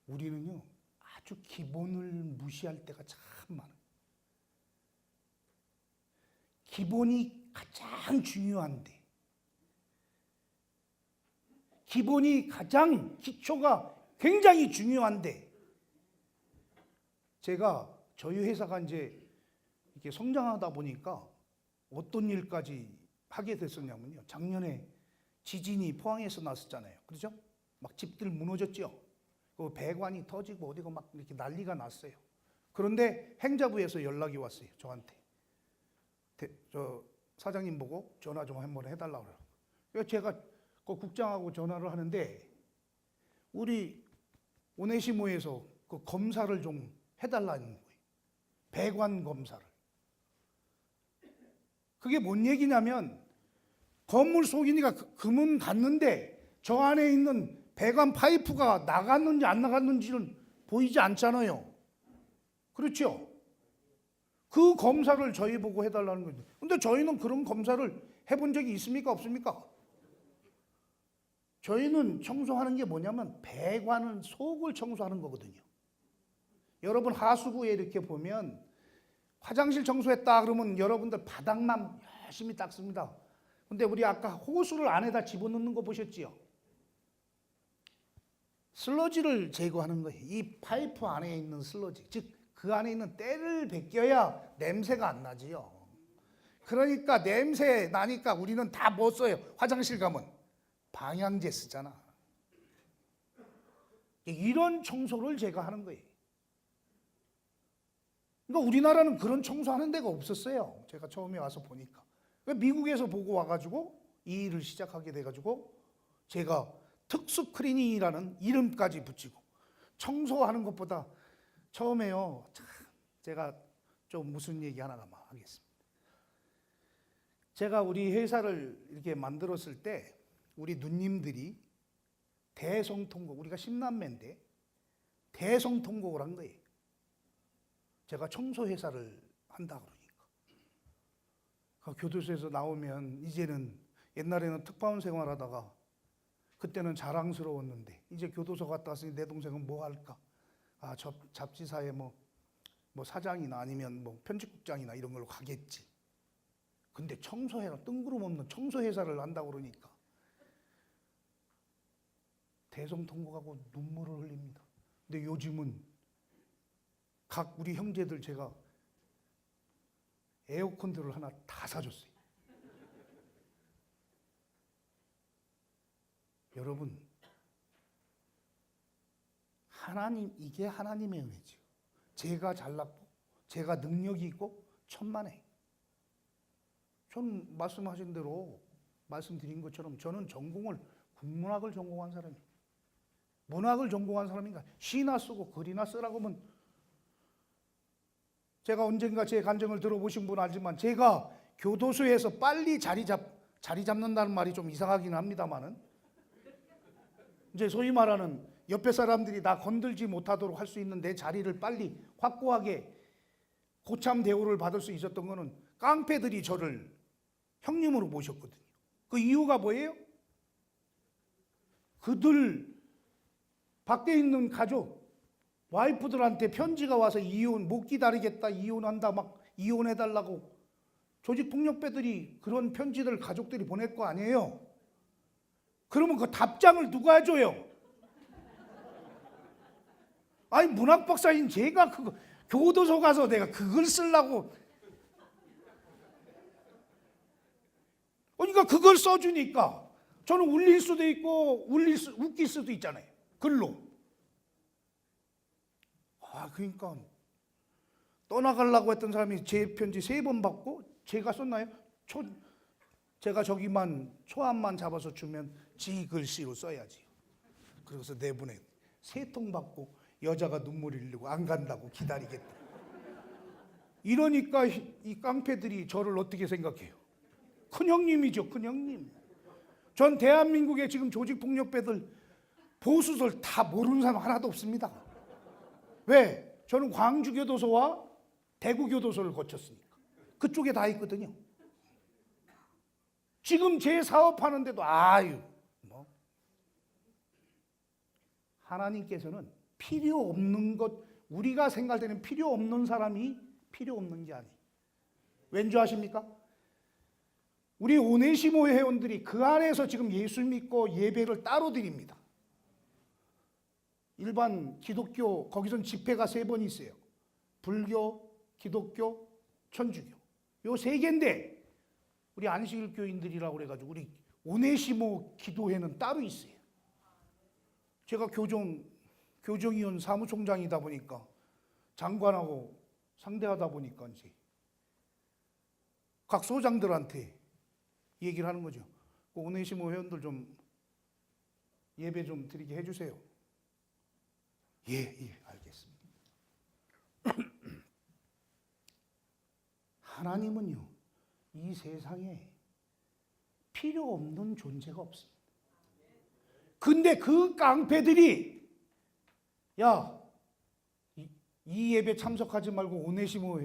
우리는요 아주 기본을 무시할 때가 참 많아요. 기본이 가장 중요한데, 기본이 가장 기초가 굉장히 중요한데, 제가 저희 회사가 이제 이렇게 성장하다 보니까 어떤 일까지 하게 됐었냐면요. 작년에 지진이 포항에서 났었잖아요. 그렇죠? 막 집들 무너졌죠. 그 배관이 터지고 어디가 막 이렇게 난리가 났어요. 그런데 행자부에서 연락이 왔어요. 저한테. 저 사장님 보고 전화 좀 한번 해달라고 그래요. 그래서 제가 그 국장하고 전화를 하는데 우리 오네시모에서 그 검사를 좀 해달라는 거예요. 배관 검사를. 그게 뭔 얘기냐면 건물 속이니까 금은 갔는데 저 안에 있는 배관 파이프가 나갔는지 안 나갔는지는 보이지 않잖아요. 그렇죠? 그 검사를 저희 보고 해달라는 거죠. 근데 저희는 그런 검사를 해본 적이 있습니까? 없습니까? 저희는 청소하는 게 뭐냐면 배관은 속을 청소하는 거거든요. 여러분 하수구에 이렇게 보면 화장실 청소했다 그러면 여러분들 바닥만 열심히 닦습니다. 근데 우리 아까 호수를 안에다 집어넣는 거 보셨지요? 슬러지를 제거하는 거예요. 이 파이프 안에 있는 슬러지, 즉 그 안에 있는 때를 벗겨야 냄새가 안 나지요. 그러니까 냄새 나니까 우리는 다 뭐 써요? 화장실 가면 방향제 쓰잖아. 이런 청소를 제가 하는 거예요. 그러니까 우리나라는 그런 청소하는 데가 없었어요. 제가 처음에 와서 보니까. 미국에서 보고 와가지고 이 일을 시작하게 돼가지고 제가 특수 클리닝이라는 이름까지 붙이고 청소하는 것보다 처음에요. 참 제가 좀 무슨 얘기 하나만 하겠습니다. 제가 우리 회사를 이렇게 만들었을 때 우리 누님들이 대성통곡, 우리가 10남매인데 대성통곡을 한 거예요. 제가 청소회사를 한다 그러니까. 그 교도소에서 나오면 이제는 옛날에는 특파원 생활하다가 그때는 자랑스러웠는데 이제 교도소 갔다 왔으니 내 동생은 뭐 할까? 아, 잡지사에 뭐 사장이나 아니면 뭐 편집국장이나 이런 걸로 가겠지. 근데 청소회사, 뜬구름없는 청소회사를 한다고 그러니까 대성통곡하고 눈물을 흘립니다. 근데 요즘은 각 우리 형제들 제가 에어컨들을 하나 다 사줬어요. 여러분, 하나님, 이게 하나님의 은혜죠. 제가 잘났고 제가 능력이 있고 천만에. 저는 말씀하신 대로 말씀드린 것처럼 저는 전공을 국문학을 전공한 사람이에요. 문학을 전공한 사람인가? 시나 쓰고 글이나 쓰라고 하면 제가 언젠가 제 간증을 들어보신 분 알지만 제가 교도소에서 빨리 자리 잡는다는 말이 좀 이상하긴 합니다만은 이제 소위 말하는 옆에 사람들이 나 건들지 못하도록 할 수 있는 내 자리를 빨리 확고하게 고참 대우를 받을 수 있었던 거는 깡패들이 저를 형님으로 모셨거든요. 그 이유가 뭐예요? 그들 밖에 있는 가족 와이프들한테 편지가 와서 이혼 못 기다리겠다, 이혼한다, 막 이혼해달라고 조직폭력배들이 그런 편지들 가족들이 보낼 거 아니에요. 그러면 그 답장을 누가 해줘요? 아니 문학박사인 제가 그거 교도소 가서 내가 그걸 쓰려고, 그러니까 그걸 써주니까 저는 울릴 수도 있고 웃길 수도 있잖아요. 글로. 아, 그러니까 떠나가려고 했던 사람이 제 편지 3번 받고 제가 썼나요? 제가 저기만 초안만 잡아서 주면 지 글씨로 써야지. 그래서 내보내 3통 받고 여자가 눈물을 흘리고 안 간다고 기다리겠다. 이러니까 이 깡패들이 저를 어떻게 생각해요? 큰형님이죠, 큰형님. 전 대한민국의 지금 조직폭력배들 보수들 다 모르는 사람 하나도 없습니다. 왜? 저는 광주교도소와 대구교도소를 거쳤으니까. 그쪽에 다 있거든요. 지금 제 사업하는데도 아유 뭐 하나님께서는 필요 없는 것, 우리가 생각할 때는 필요 없는 사람이 필요 없는 게 아니에요. 왠지 아십니까? 우리 오네시모 회원들이 그 안에서 지금 예수 믿고 예배를 따로 드립니다. 일반 기독교, 거기선 집회가 3번 있어요. 불교, 기독교, 천주교. 요 3개인데 우리 안식일 교인들이라고 그래가지고 우리 오네시모 기도회는 따로 있어요. 제가 교정위원 사무총장이다 보니까 장관하고 상대하다 보니까 이제 각 소장들한테 얘기를 하는 거죠. 오네시모 회원들 좀 예배 좀 드리게 해주세요. 예, 알겠습니다. 하나님은요, 이 세상에 필요 없는 존재가 없습니다. 근데 그 깡패들이 야, 이 예배 참석하지 말고 오네시모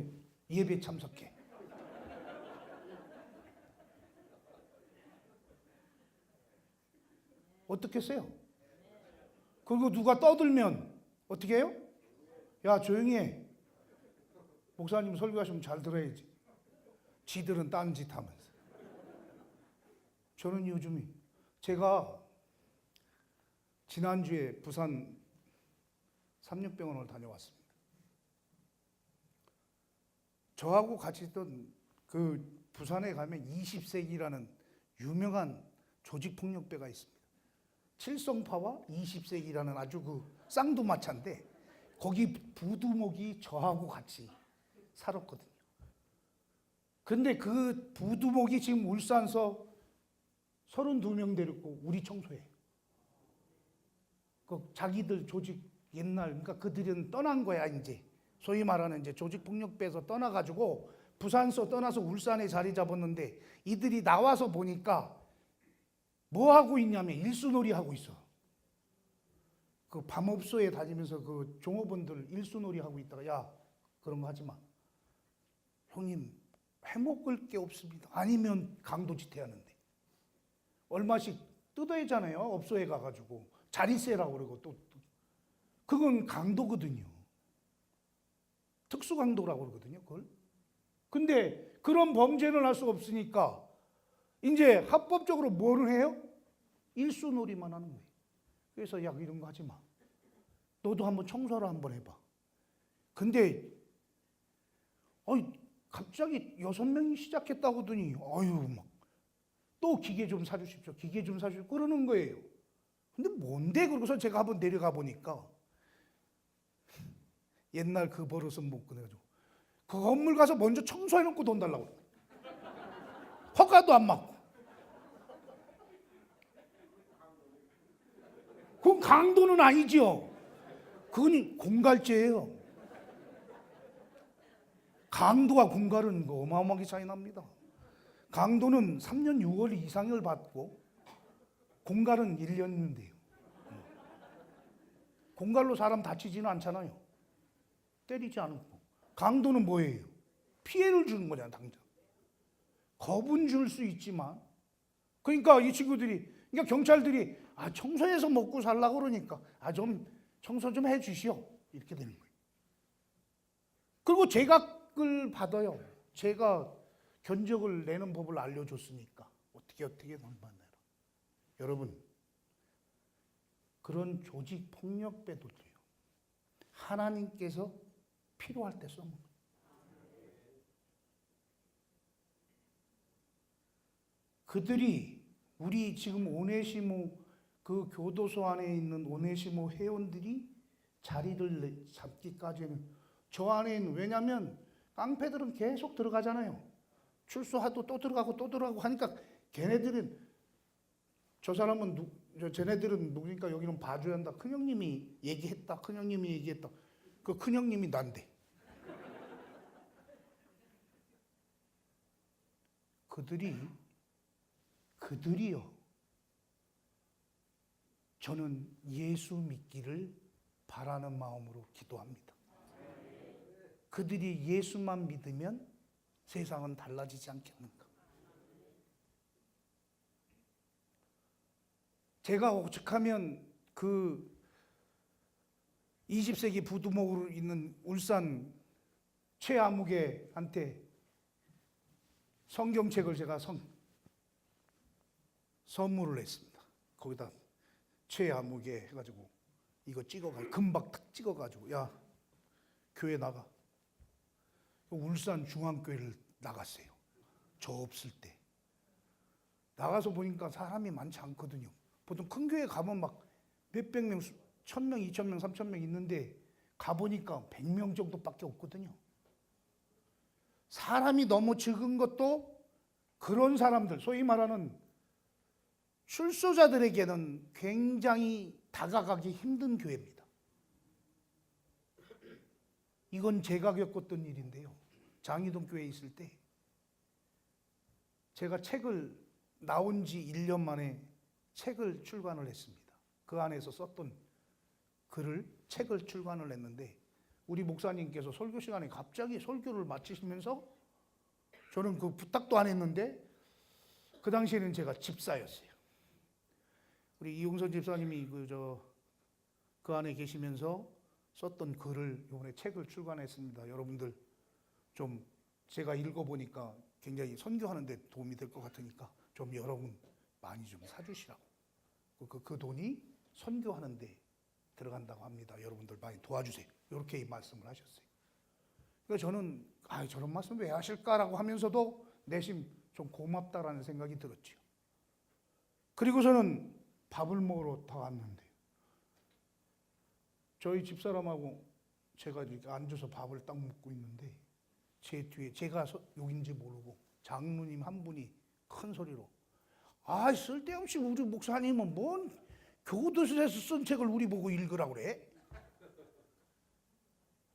예배 참석해. 어떻게 했어요? 그리고 누가 떠들면 어떻게 해요? 야, 조용히 해. 목사님 설교하시면 잘 들어야지. 지들은 딴짓 하면서. 저는 요즘에 제가 지난주에 부산 삼육병원을 다녀왔습니다. 저하고 같이 있던 그 부산에 가면 20세기라는 유명한 조직폭력배가 있습니다. 칠성파와 20세기라는 아주 그 쌍두마차인데 거기 부두목이 저하고 같이 살았거든요. 근데 그 부두목이 지금 울산서 32명 데리고 우리 청소해. 그 자기들 조직 옛날, 그러니까 그들은 떠난 거야, 이제. 소위 말하는 이제 조직폭력배에서 떠나가지고 부산서 떠나서 울산에 자리 잡았는데 이들이 나와서 보니까 뭐 하고 있냐면 일수놀이 하고 있어. 그 밤업소에 다니면서 그 종업원들 일수놀이 하고 있다가 야, 그런 거 하지 마. 형님, 해먹을 게 없습니다. 아니면 강도짓 해야 하는데. 얼마씩 뜯어야잖아요. 업소에 가가지고. 자리세라고 그러고 또. 그건 강도거든요. 특수강도라고 그러거든요, 그걸. 근데 그런 범죄는 할 수가 없으니까 이제 합법적으로 뭐를 해요? 일수놀이만 하는 거예요. 그래서 야, 이런 거 하지 마. 너도 한번 청소를 한번 해봐. 근데 갑자기 6명이 시작했다고 하더니 막 또 기계 좀 사주십시오. 기계 좀 사주십시오. 그러는 거예요. 근데 뭔데? 그러고서 제가 한번 내려가 보니까 옛날 그 버릇은 못 끊어가지고 그 건물 가서 먼저 청소해놓고 돈 달라고 그래요. 허가도 안 맞고. 그건 강도는 아니죠. 그건 공갈죄예요. 강도와 공갈은 어마어마하게 차이 납니다. 강도는 3년 6월 이상을 받고 공갈은 1년인데요. 공갈로 사람 다치지는 않잖아요. 때리지 않고. 강도는 뭐예요? 피해를 주는 거잖아요, 당장. 겁은 줄 수 있지만. 그러니까 이 친구들이, 그러니까 경찰들이 청소해서 먹고 살라고 그러니까 좀 청소 좀 해주시오. 이렇게 되는 거예요. 그리고 제각을 받아요. 제가 견적을 내는 법을 알려줬으니까 어떻게 만나라. 여러분, 그런 조직 폭력배도요, 하나님께서 필요할 때 써먹는 거예요. 그들이 우리 지금 오네시모 그 교도소 안에 있는 오네시모 회원들이 자리를 잡기까지는 저 안에는, 왜냐하면 깡패들은 계속 들어가잖아요. 출소하도 또 들어가고 하니까 걔네들은, 저 사람은 쟤네들은 누구니까 여기는 봐줘야 한다. 큰형님이 얘기했다. 큰형님이 얘기했다. 그 큰형님이 난데. 그들이 그들이요. 저는 예수 믿기를 바라는 마음으로 기도합니다. 그들이 예수만 믿으면 세상은 달라지지 않겠는가? 제가 오죽하면 그 20세기 부두목으로 있는 울산 최아무개한테 성경책을 제가 선물을 했습니다. 거기다 최아무개 해가지고 이거 찍어가지고 금박 탁 찍어가지고 야 교회 나가. 울산 중앙교회를 나갔어요. 저 없을 때 나가서 보니까 사람이 많지 않거든요. 보통 큰 교회 가면 막 몇백 명, 1000명, 2000명, 3000명 있는데 가보니까 100명 정도밖에 없거든요. 사람이 너무 적은 것도 그런 사람들, 소위 말하는 출소자들에게는 굉장히 다가가기 힘든 교회입니다. 이건 제가 겪었던 일인데요. 장희동 교회에 있을 때 제가 책을 나온 지 1년 만에 책을 출간을 했습니다. 그 안에서 썼던 책을 출간을 했는데 우리 목사님께서 설교 시간에 갑자기 설교를 마치시면서 저는 그 부탁도 안 했는데 그 당시에는 제가 집사였어요. 우리 이용선 집사님이 그 안에 계시면서 썼던 글을 이번에 책을 출간했습니다. 여러분들 좀 제가 읽어보니까 굉장히 선교하는 데 도움이 될 것 같으니까 좀 여러분 많이 좀 사주시라고. 그 돈이 선교하는 데 들어간다고 합니다. 여러분들 많이 도와주세요. 이렇게 말씀을 하셨어요. 그래서 저는 저런 말씀 왜 하실까라고 하면서도 내심 좀 고맙다라는 생각이 들었죠. 그리고서는 밥을 먹으러 다 왔는데 저희 집사람하고 제가 이렇게 앉아서 밥을 딱 먹고 있는데 제 뒤에 제가 여긴지 모르고 장로님 한 분이 큰 소리로 쓸데없이 우리 목사님은 뭔 교도소에서 쓴 책을 우리 보고 읽으라고 그래?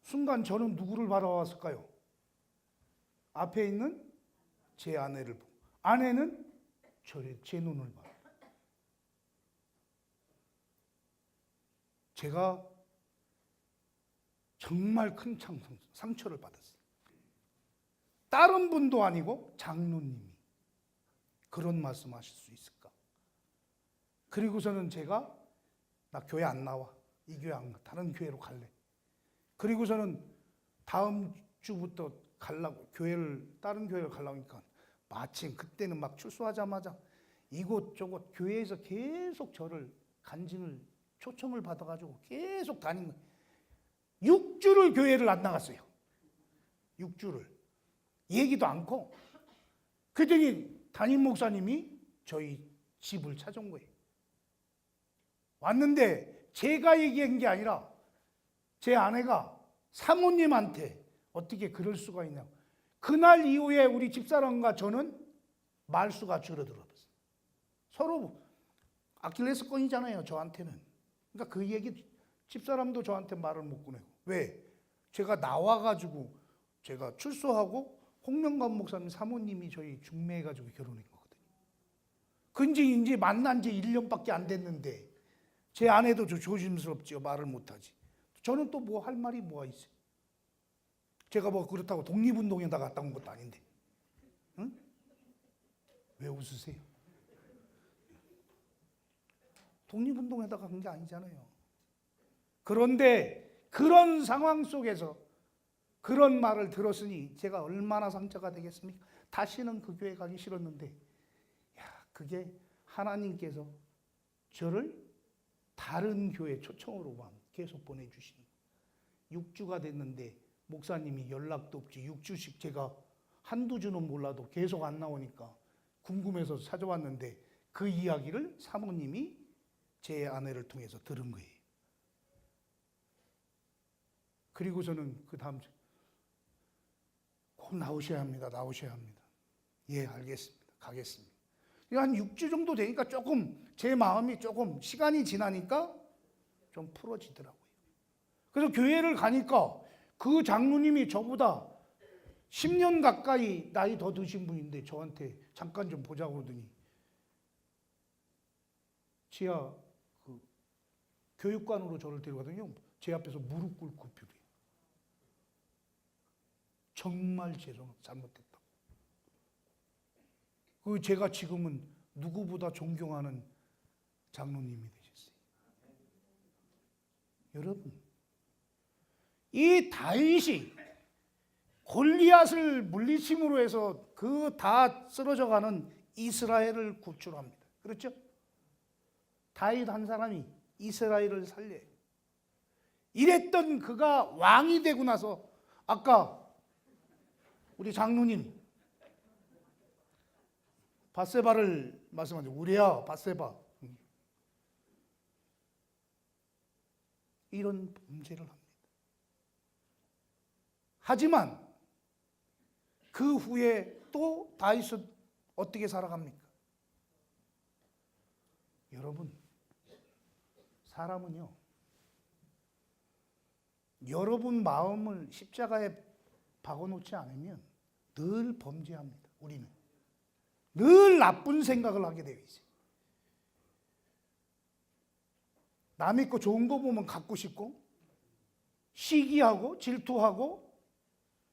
순간 저는 누구를 바라봤을까요? 앞에 있는 제 아내를 보고 아내는 제 눈을 봐. 제가 정말 큰 상처를 받았어요. 다른 분도 아니고 장로님이 그런 말씀하실 수 있을까? 그리고서는 제가 나 교회 안 나와. 이 교회 안 가. 다른 교회로 갈래. 그리고서는 다음 주부터 다른 교회를 가려고 하니까 마침 그때는 막 출소하자마자 이곳저곳 교회에서 계속 저를 초청을 받아가지고 계속 다닌 거예요. 6주를 교회를 안 나갔어요. 6주를. 얘기도 않고. 그랬더니 담임 목사님이 저희 집을 찾아온 거예요. 왔는데 제가 얘기한 게 아니라 제 아내가 사모님한테 어떻게 그럴 수가 있냐고. 그날 이후에 우리 집사람과 저는 말수가 줄어들었어요. 서로 아킬레스건이잖아요, 저한테는. 그러니까 그 얘기 집사람도 저한테 말을 못 꺼내고. 왜? 제가 나와가지고 제가 출소하고 홍명관 목사님 사모님이 저희 중매해가지고 결혼한 거거든요. 근데 이제 만난 지 1년밖에 안 됐는데 제 아내도 조심스럽지요. 말을 못하지. 저는 또 뭐 할 말이 뭐가 있어요. 제가 뭐 그렇다고 독립운동에 나갔다 온 것도 아닌데. 응? 왜 웃으세요? 독립운동에다가 간 게 아니잖아요. 그런데 그런 상황 속에서 그런 말을 들었으니 제가 얼마나 상처가 되겠습니까? 다시는 그 교회 가기 싫었는데 그게 하나님께서 저를 다른 교회 초청으로만 계속 보내주시는 6주가 됐는데 목사님이 연락도 없지. 6주씩 제가 한두 주는 몰라도 계속 안 나오니까 궁금해서 찾아왔는데 그 이야기를 사모님이 제 아내를 통해서 들은 거예요. 그리고서는 그 다음 주 꼭 나오셔야 합니다. 나오셔야 합니다. 예, 알겠습니다. 가겠습니다. 한 6주 정도 되니까 조금 제 마음이 조금 시간이 지나니까 좀 풀어지더라고요. 그래서 교회를 가니까 그 장로님이 저보다 10년 가까이 나이 더 드신 분인데 저한테 잠깐 좀 보자고 그러더니 지하 그 교육관으로 저를 데려가더니 제 앞에서 무릎 꿇고 빌어요. 정말 잘못됐다. 그 제가 지금은 누구보다 존경하는 장로님이 되셨어요. 여러분, 이 다윗이 골리앗을 물리침으로 해서 그 다 쓰러져가는 이스라엘을 구출합니다. 그렇죠? 다윗 한 사람이 이스라엘을 살려요. 이랬던 그가 왕이 되고 나서 아까 우리 장로님 밧세바를 말씀하죠. 우리야 밧세바 이런 범죄를 합니다. 하지만 그 후에 또 다윗은 어떻게 살아갑니까? 여러분, 사람은요, 여러분 마음을 십자가에 박아놓지 않으면 늘 범죄합니다. 우리는 늘 나쁜 생각을 하게 되어 있어요. 남의 거 좋은 거 보면 갖고 싶고 시기하고 질투하고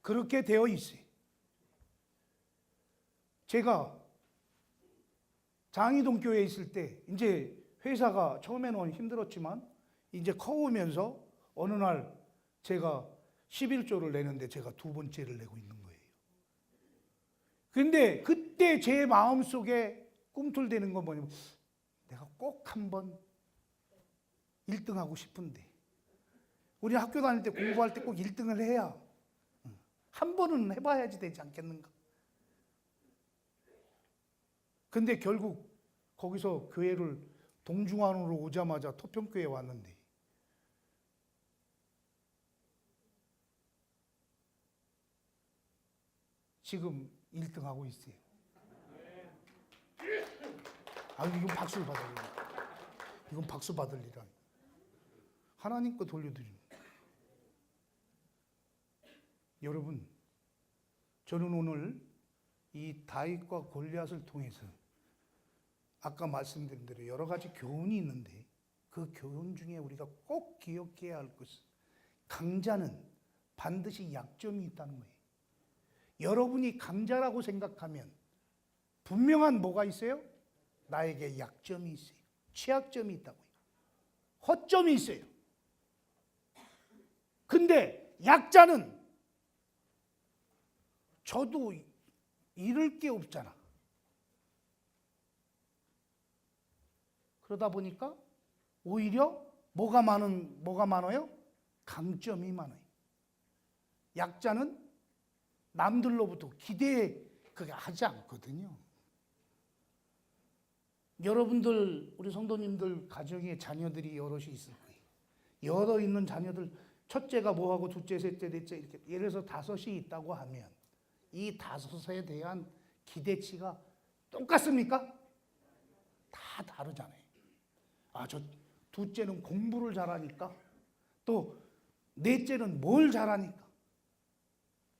그렇게 되어 있어요. 제가 장이동 교회에 있을 때 이제 회사가 처음에는 힘들었지만 이제 커오면서 어느 날 제가 11조를 내는데 제가 두 번째를 내고 있는 거예요. 근데 그때 제 마음속에 꿈틀대는 건 뭐냐면 내가 꼭 한번 1등하고 싶은데 우리 학교 다닐 때 공부할 때 꼭 1등을 해야 한 번은 해봐야지 되지 않겠는가. 근데 결국 거기서 교회를 동중안으로 오자마자 토평교회에 왔는데 지금 1등하고 있어요. 아, 이건 박수를 받을 일. 이건 박수 받을 일 아니에요. 하나님 거 돌려드립니다. 여러분, 저는 오늘 이 다윗과 골리앗을 통해서 아까 말씀드린 대로 여러 가지 교훈이 있는데 그 교훈 중에 우리가 꼭 기억해야 할 것은 강자는 반드시 약점이 있다는 거예요. 여러분이 강자라고 생각하면 분명한 뭐가 있어요? 나에게 약점이 있어요. 취약점이 있다고요. 허점이 있어요. 근데 약자는 저도 잃을 게 없잖아. 그러다 보니까 오히려 뭐가 많아요? 강점이 많아요. 약자는 남들로부터 기대 그게 하지 않거든요. 여러분들 우리 성도님들 가정에 자녀들이 여럿이 있을 거예요. 여러 있는 자녀들 첫째가 뭐하고 둘째, 셋째, 넷째 이렇게 예를 들어서 5이 있다고 하면 이 5에 대한 기대치가 똑같습니까? 다 다르잖아요. 아, 저 둘째는 공부를 잘하니까 또 넷째는 뭘 잘하니까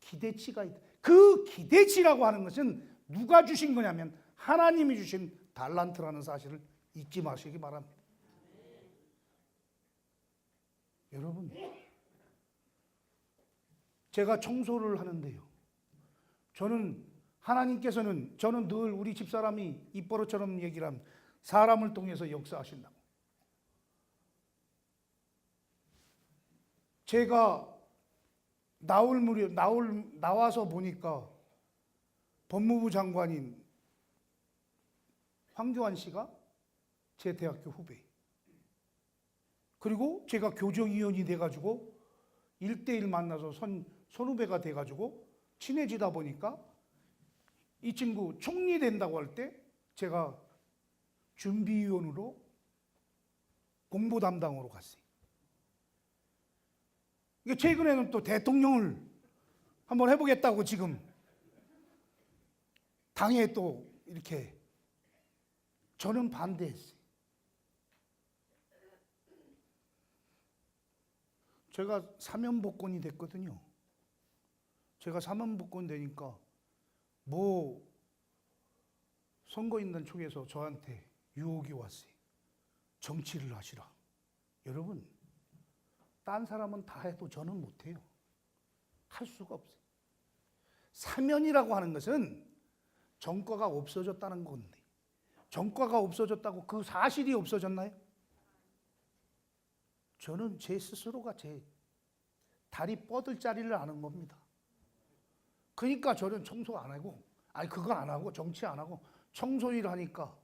기대치가 있다. 그 기대치라고 하는 것은 누가 주신 거냐면 하나님이 주신 달란트라는 사실을 잊지 마시기 바랍니다. 여러분, 제가 청소를 하는데요. 하나님께서는 저는 늘 우리 집사람이 입버릇처럼 얘기를 합니다. 사람을 통해서 역사하신다고. 제가 나와서 보니까 법무부 장관인 황교안 씨가 제 대학교 후배. 그리고 제가 교정위원이 돼가지고 1대1 만나서 선후배가 돼가지고 친해지다 보니까 이 친구 총리 된다고 할 때 제가 준비위원으로 공보 담당으로 갔어요. 최근에는 또 대통령을 한번 해보겠다고 지금 당에 또 이렇게 저는 반대했어요. 제가 사면복권이 됐거든요. 제가 사면복권 되니까 선거인단 쪽에서 저한테 유혹이 왔어요. 정치를 하시라. 여러분, 딴 사람은 다 해도 저는 못해요. 할 수가 없어요. 사면이라고 하는 것은 정과가 없어졌다는 건데, 정과가 없어졌다고 그 사실이 없어졌나요? 저는 제 스스로가 제 다리 뻗을 자리를 아는 겁니다. 그러니까 저는 청소 안 하고, 그거 안 하고, 정치 안 하고, 청소일 하니까,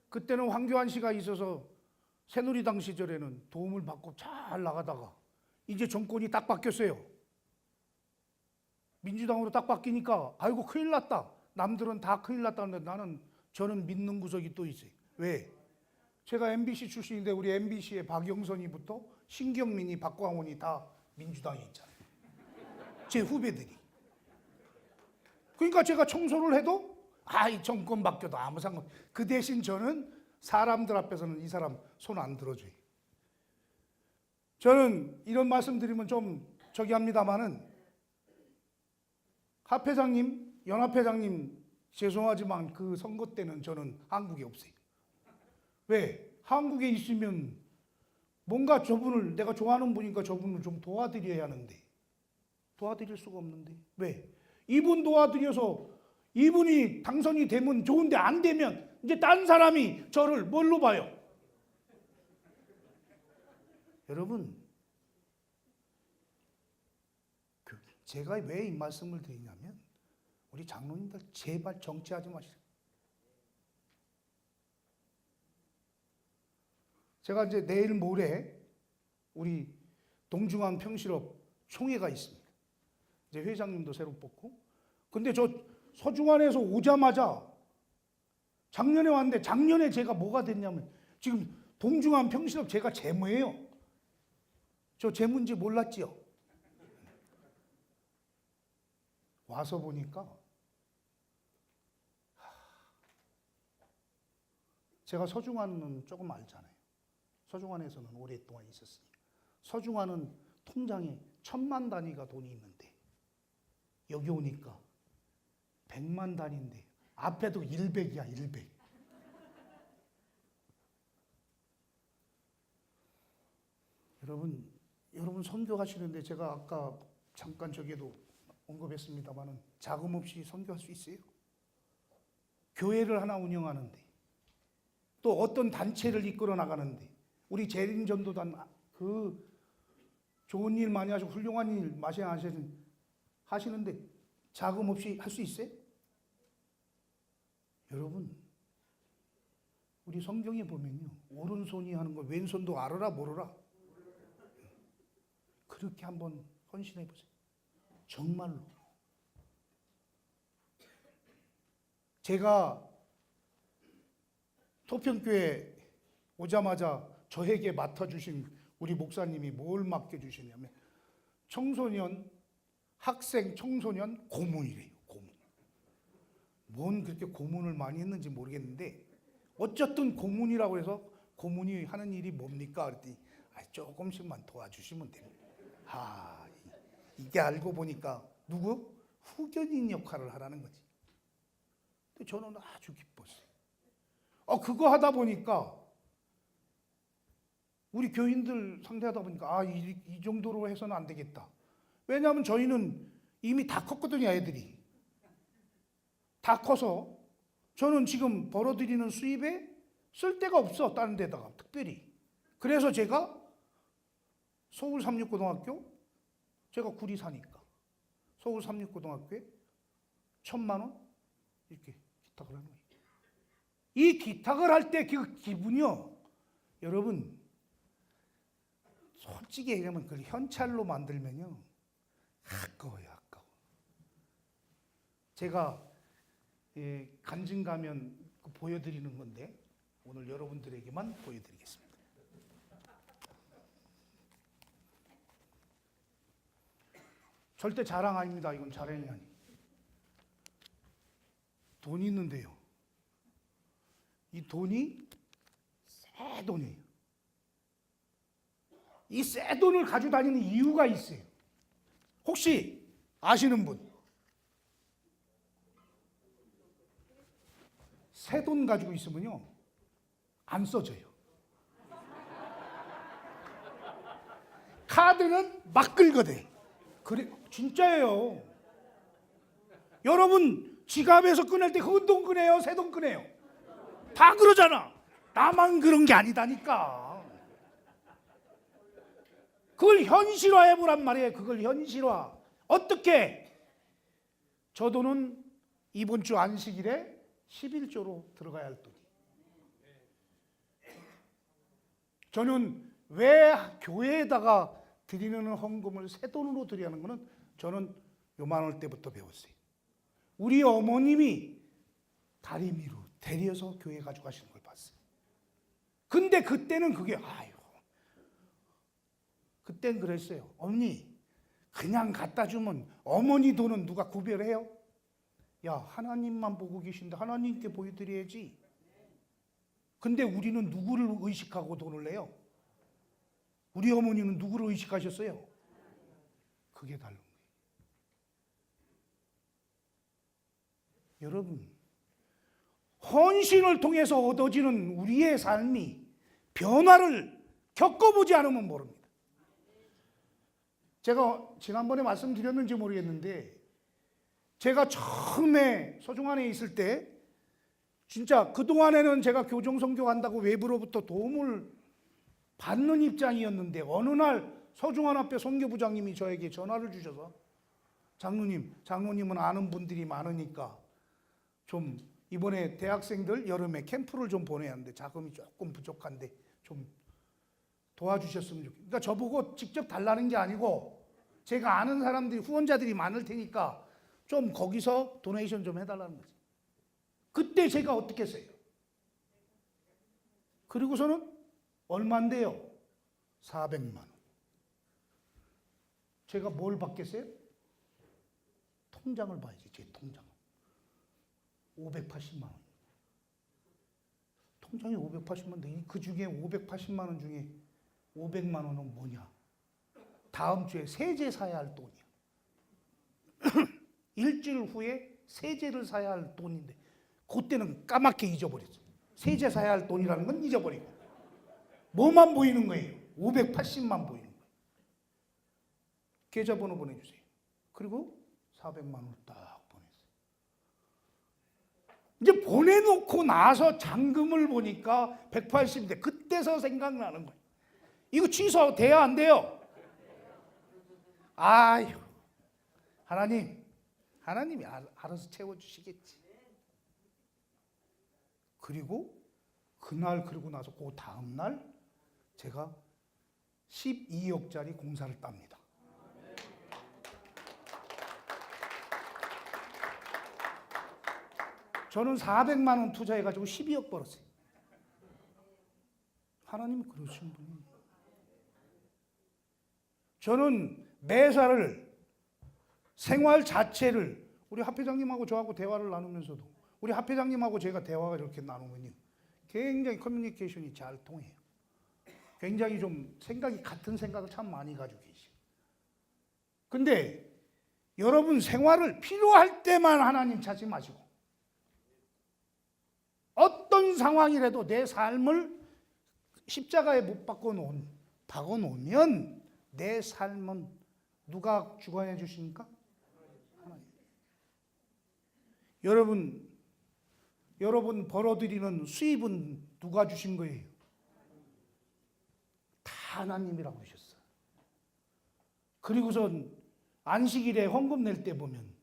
그때는 황교안 씨가 있어서 새누리당 시절에는 도움을 받고 잘 나가다가, 이제 정권이 딱 바뀌었어요. 민주당으로 딱 바뀌니까, 아이고, 큰일 났다. 남들은 다 큰일 났다는데 저는 믿는 구석이 또 있어요. 왜? 제가 MBC 출신인데 우리 MBC의 박영선이부터 신경민이, 박광원이 다 민주당에 있잖아요. 제 후배들이. 그러니까 제가 청소를 해도 이 정권 바뀌어도 아무 상관. 그 대신 저는 사람들 앞에서는 이 사람 손 안 들어줘요. 저는 이런 말씀 드리면 좀 저기 합니다마는 합회장님, 연합회장님 죄송하지만 그 선거 때는 저는 한국에 없어요. 왜? 한국에 있으면 뭔가 저분을, 내가 좋아하는 분이니까 저분을 좀 도와드려야 하는데 도와드릴 수가 없는데. 왜? 이분 도와드려서 이분이 당선이 되면 좋은데 안 되면 이제 딴 사람이 저를 뭘로 봐요? 여러분, 제가 왜 이 말씀을 드리냐면 우리 장로님들 제발 정치하지 마시고. 제가 이제 내일 모레 우리 동중앙 평실업 총회가 있습니다. 이제 회장님도 새로 뽑고. 근데 저 서중환에서 오자마자 작년에 왔는데 작년에 제가 뭐가 됐냐면 지금 동중앙 평실업 제가 재무예요. 저 재무인지 몰랐지요? 와서 보니까 제가 서중환은 조금 알잖아요. 서중환에서는 오랫동안 있었으니까. 서중환은 통장에 1000만 단위가 돈이 있는데 여기 오니까 100만 단위인데 앞에도 100이야, 100. 여러분 선교하시는데 제가 아까 잠깐 저기에도 언급했습니다마는 자금 없이 선교할 수 있어요? 교회를 하나 운영하는데 또 어떤 단체를 이끌어 나가는데 우리 재림전도단 그 좋은 일 많이 하시고 훌륭한 일 많이 하시는데 자금 없이 할 수 있어요? 여러분, 우리 성경에 보면요, 오른손이 하는 거 왼손도 알아라 모르라. 그렇게 한번 헌신해 보세요. 정말로. 제가 토평교회 오자마자 저에게 맡아주신 우리 목사님이 뭘 맡겨주시냐면 청소년, 학생, 청소년 고문이래요. 고문. 뭔 그렇게 고문을 많이 했는지 모르겠는데 어쨌든 고문이라고 해서 고문이 하는 일이 뭡니까? 그랬더니 조금씩만 도와주시면 됩니다. 이게 알고 보니까 누구? 후견인 역할을 하라는 거지. 근데 저는 아주 기뻤어요. 그거 하다 보니까 우리 교인들 상대하다 보니까 이 정도로 해서는 안 되겠다. 왜냐하면 저희는 이미 다 컸거든요, 애들이. 다 커서 저는 지금 벌어들이는 수입에 쓸 데가 없어, 다른 데다가 특별히. 그래서 제가 서울 삼육고등학교, 제가 구리 사니까 서울 삼육고등학교에 1000만 원 이렇게 기탁을 하는 거예요. 이 기탁을 할 때 그 기분이요, 여러분 솔직히 얘기하면 그걸 현찰로 만들면요 아까워요, 아까워. 제가 간증 가면 보여드리는 건데 오늘 여러분들에게만 보여드리겠습니다. 절대 자랑 아닙니다. 이건 자랑이 아니에요. 돈이 있는데요, 이 돈이 새 돈이에요. 이 새 돈을 가지고 다니는 이유가 있어요. 혹시 아시는 분? 새 돈 가지고 있으면요 안 써져요. 카드는 막 긁어대. 그래, 진짜예요. 여러분 지갑에서 꺼낼 때 큰 돈 꺼내요, 새 돈 꺼내요? 다 그러잖아. 나만 그런 게 아니다니까. 그걸 현실화해 보란 말이에요. 그걸 현실화. 어떻게? 저 돈은 이번 주 안식일에 11조로 들어가야 할 돈이. 저는 왜 교회에다가 드리는 헌금을 새 돈으로 드리는 거는 저는 요만할 때부터 배웠어요. 우리 어머님이 다리미로 데려서 교회 가져가시는 걸 봤어요. 근데 그때는 그게 그땐 그랬어요. 언니 그냥 갖다 주면 어머니 돈은 누가 구별해요? 야, 하나님만 보고 계신데 하나님께 보여드려야지. 근데 우리는 누구를 의식하고 돈을 내요? 우리 어머니는 누구를 의식하셨어요? 그게 다른 거예요. 여러분, 헌신을 통해서 얻어지는 우리의 삶이 변화를 겪어보지 않으면 모릅니다. 제가 지난번에 말씀드렸는지 모르겠는데 제가 처음에 서중안에 있을 때 진짜 그동안에는 제가 교정 선교한다고 외부로부터 도움을 받는 입장이었는데 어느 날 서중안 앞에 선교부장님이 저에게 전화를 주셔서 장로님은 아는 분들이 많으니까 좀 이번에 대학생들 여름에 캠프를 좀 보내야 하는데 자금이 조금 부족한데 좀 도와주셨으면 좋겠어요. 그러니까 저보고 직접 달라는 게 아니고 제가 아는 사람들이 후원자들이 많을 테니까 좀 거기서 도네이션 좀 해달라는 거지. 그때 제가 어떻게 했어요? 그리고서는 얼마인데요? 400만 원. 제가 뭘 받겠어요? 통장을 봐야지. 제 통장 580만 원. 통장이 580만 원. 그 중에 580만 원 중에 500만 원은 뭐냐? 다음 주에 세제 사야 할 돈이야. 일주일 후에 세제를 사야 할 돈인데 그때는 까맣게 잊어버렸어. 세제 사야 할 돈이라는 건 잊어버리고 뭐만 보이는 거예요? 580만 보이는 거예요. 계좌번호 보내주세요. 그리고 400만 원을 딱 보냈어요. 이제 보내놓고 나서 잔금을 보니까 180인데 그때서 생각나는 거예요. 이거 취소돼야 안 돼요? 아유, 하나님이 알아서 채워주시겠지. 그리고 그날 그러고 나서 그 다음날 제가 12억짜리 공사를 땁니다. 저는 400만 원 투자해가지고 12억 벌었어요. 하나님이 그러신 분이에요. 저는 매사를 생활 자체를 우리 합회장님하고 저하고 대화를 나누면서도 우리 합회장님하고 제가 대화가 이렇게 나누면요 굉장히 커뮤니케이션이 잘 통해요. 굉장히 좀 같은 생각을 참 많이 가지고 계시고. 근데 여러분 생활을 필요할 때만 하나님 찾지 마시고 어떤 상황이라도 내 삶을 십자가에 못 박아 놓으면 내 삶은 누가 주관해 주십니까? 하나님. 여러분 벌어들이는 수입은 누가 주신 거예요? 다 하나님이라고 하셨어요. 그리고선 안식일에 헌금 낼 때 보면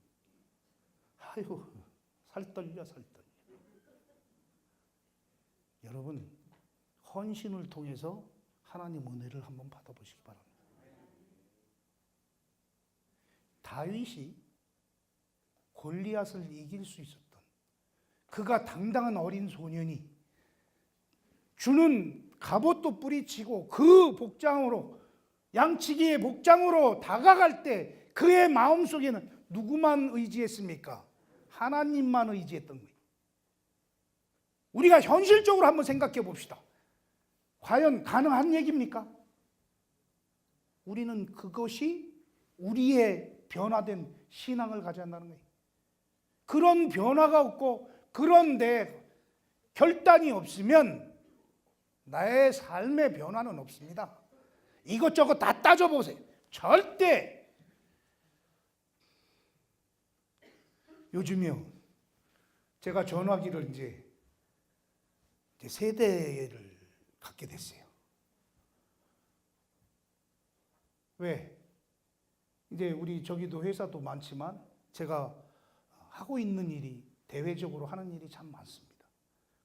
아이고 살 떨려. 여러분 헌신을 통해서 하나님 은혜를 한번 받아보시기 바랍니다. 다윗이 골리앗을 이길 수 있었던 그가 당당한 어린 소년이 주는 갑옷도 뿌리치고 그 복장으로 양치기의 복장으로 다가갈 때 그의 마음속에는 누구만 의지했습니까? 하나님만 의지했던 거예요. 우리가 현실적으로 한번 생각해 봅시다. 과연 가능한 얘기입니까? 우리는 그것이 우리의 변화된 신앙을 가져야 한다는 거예요. 그런 변화가 없고 그런데 결단이 없으면 나의 삶의 변화는 없습니다. 이것저것 다 따져보세요. 절대. 요즘이요. 제가 전화기를 이제 세대를 갖게 됐어요. 왜? 이제 우리 저기도 회사도 많지만 제가 하고 있는 일이 대외적으로 하는 일이 참 많습니다.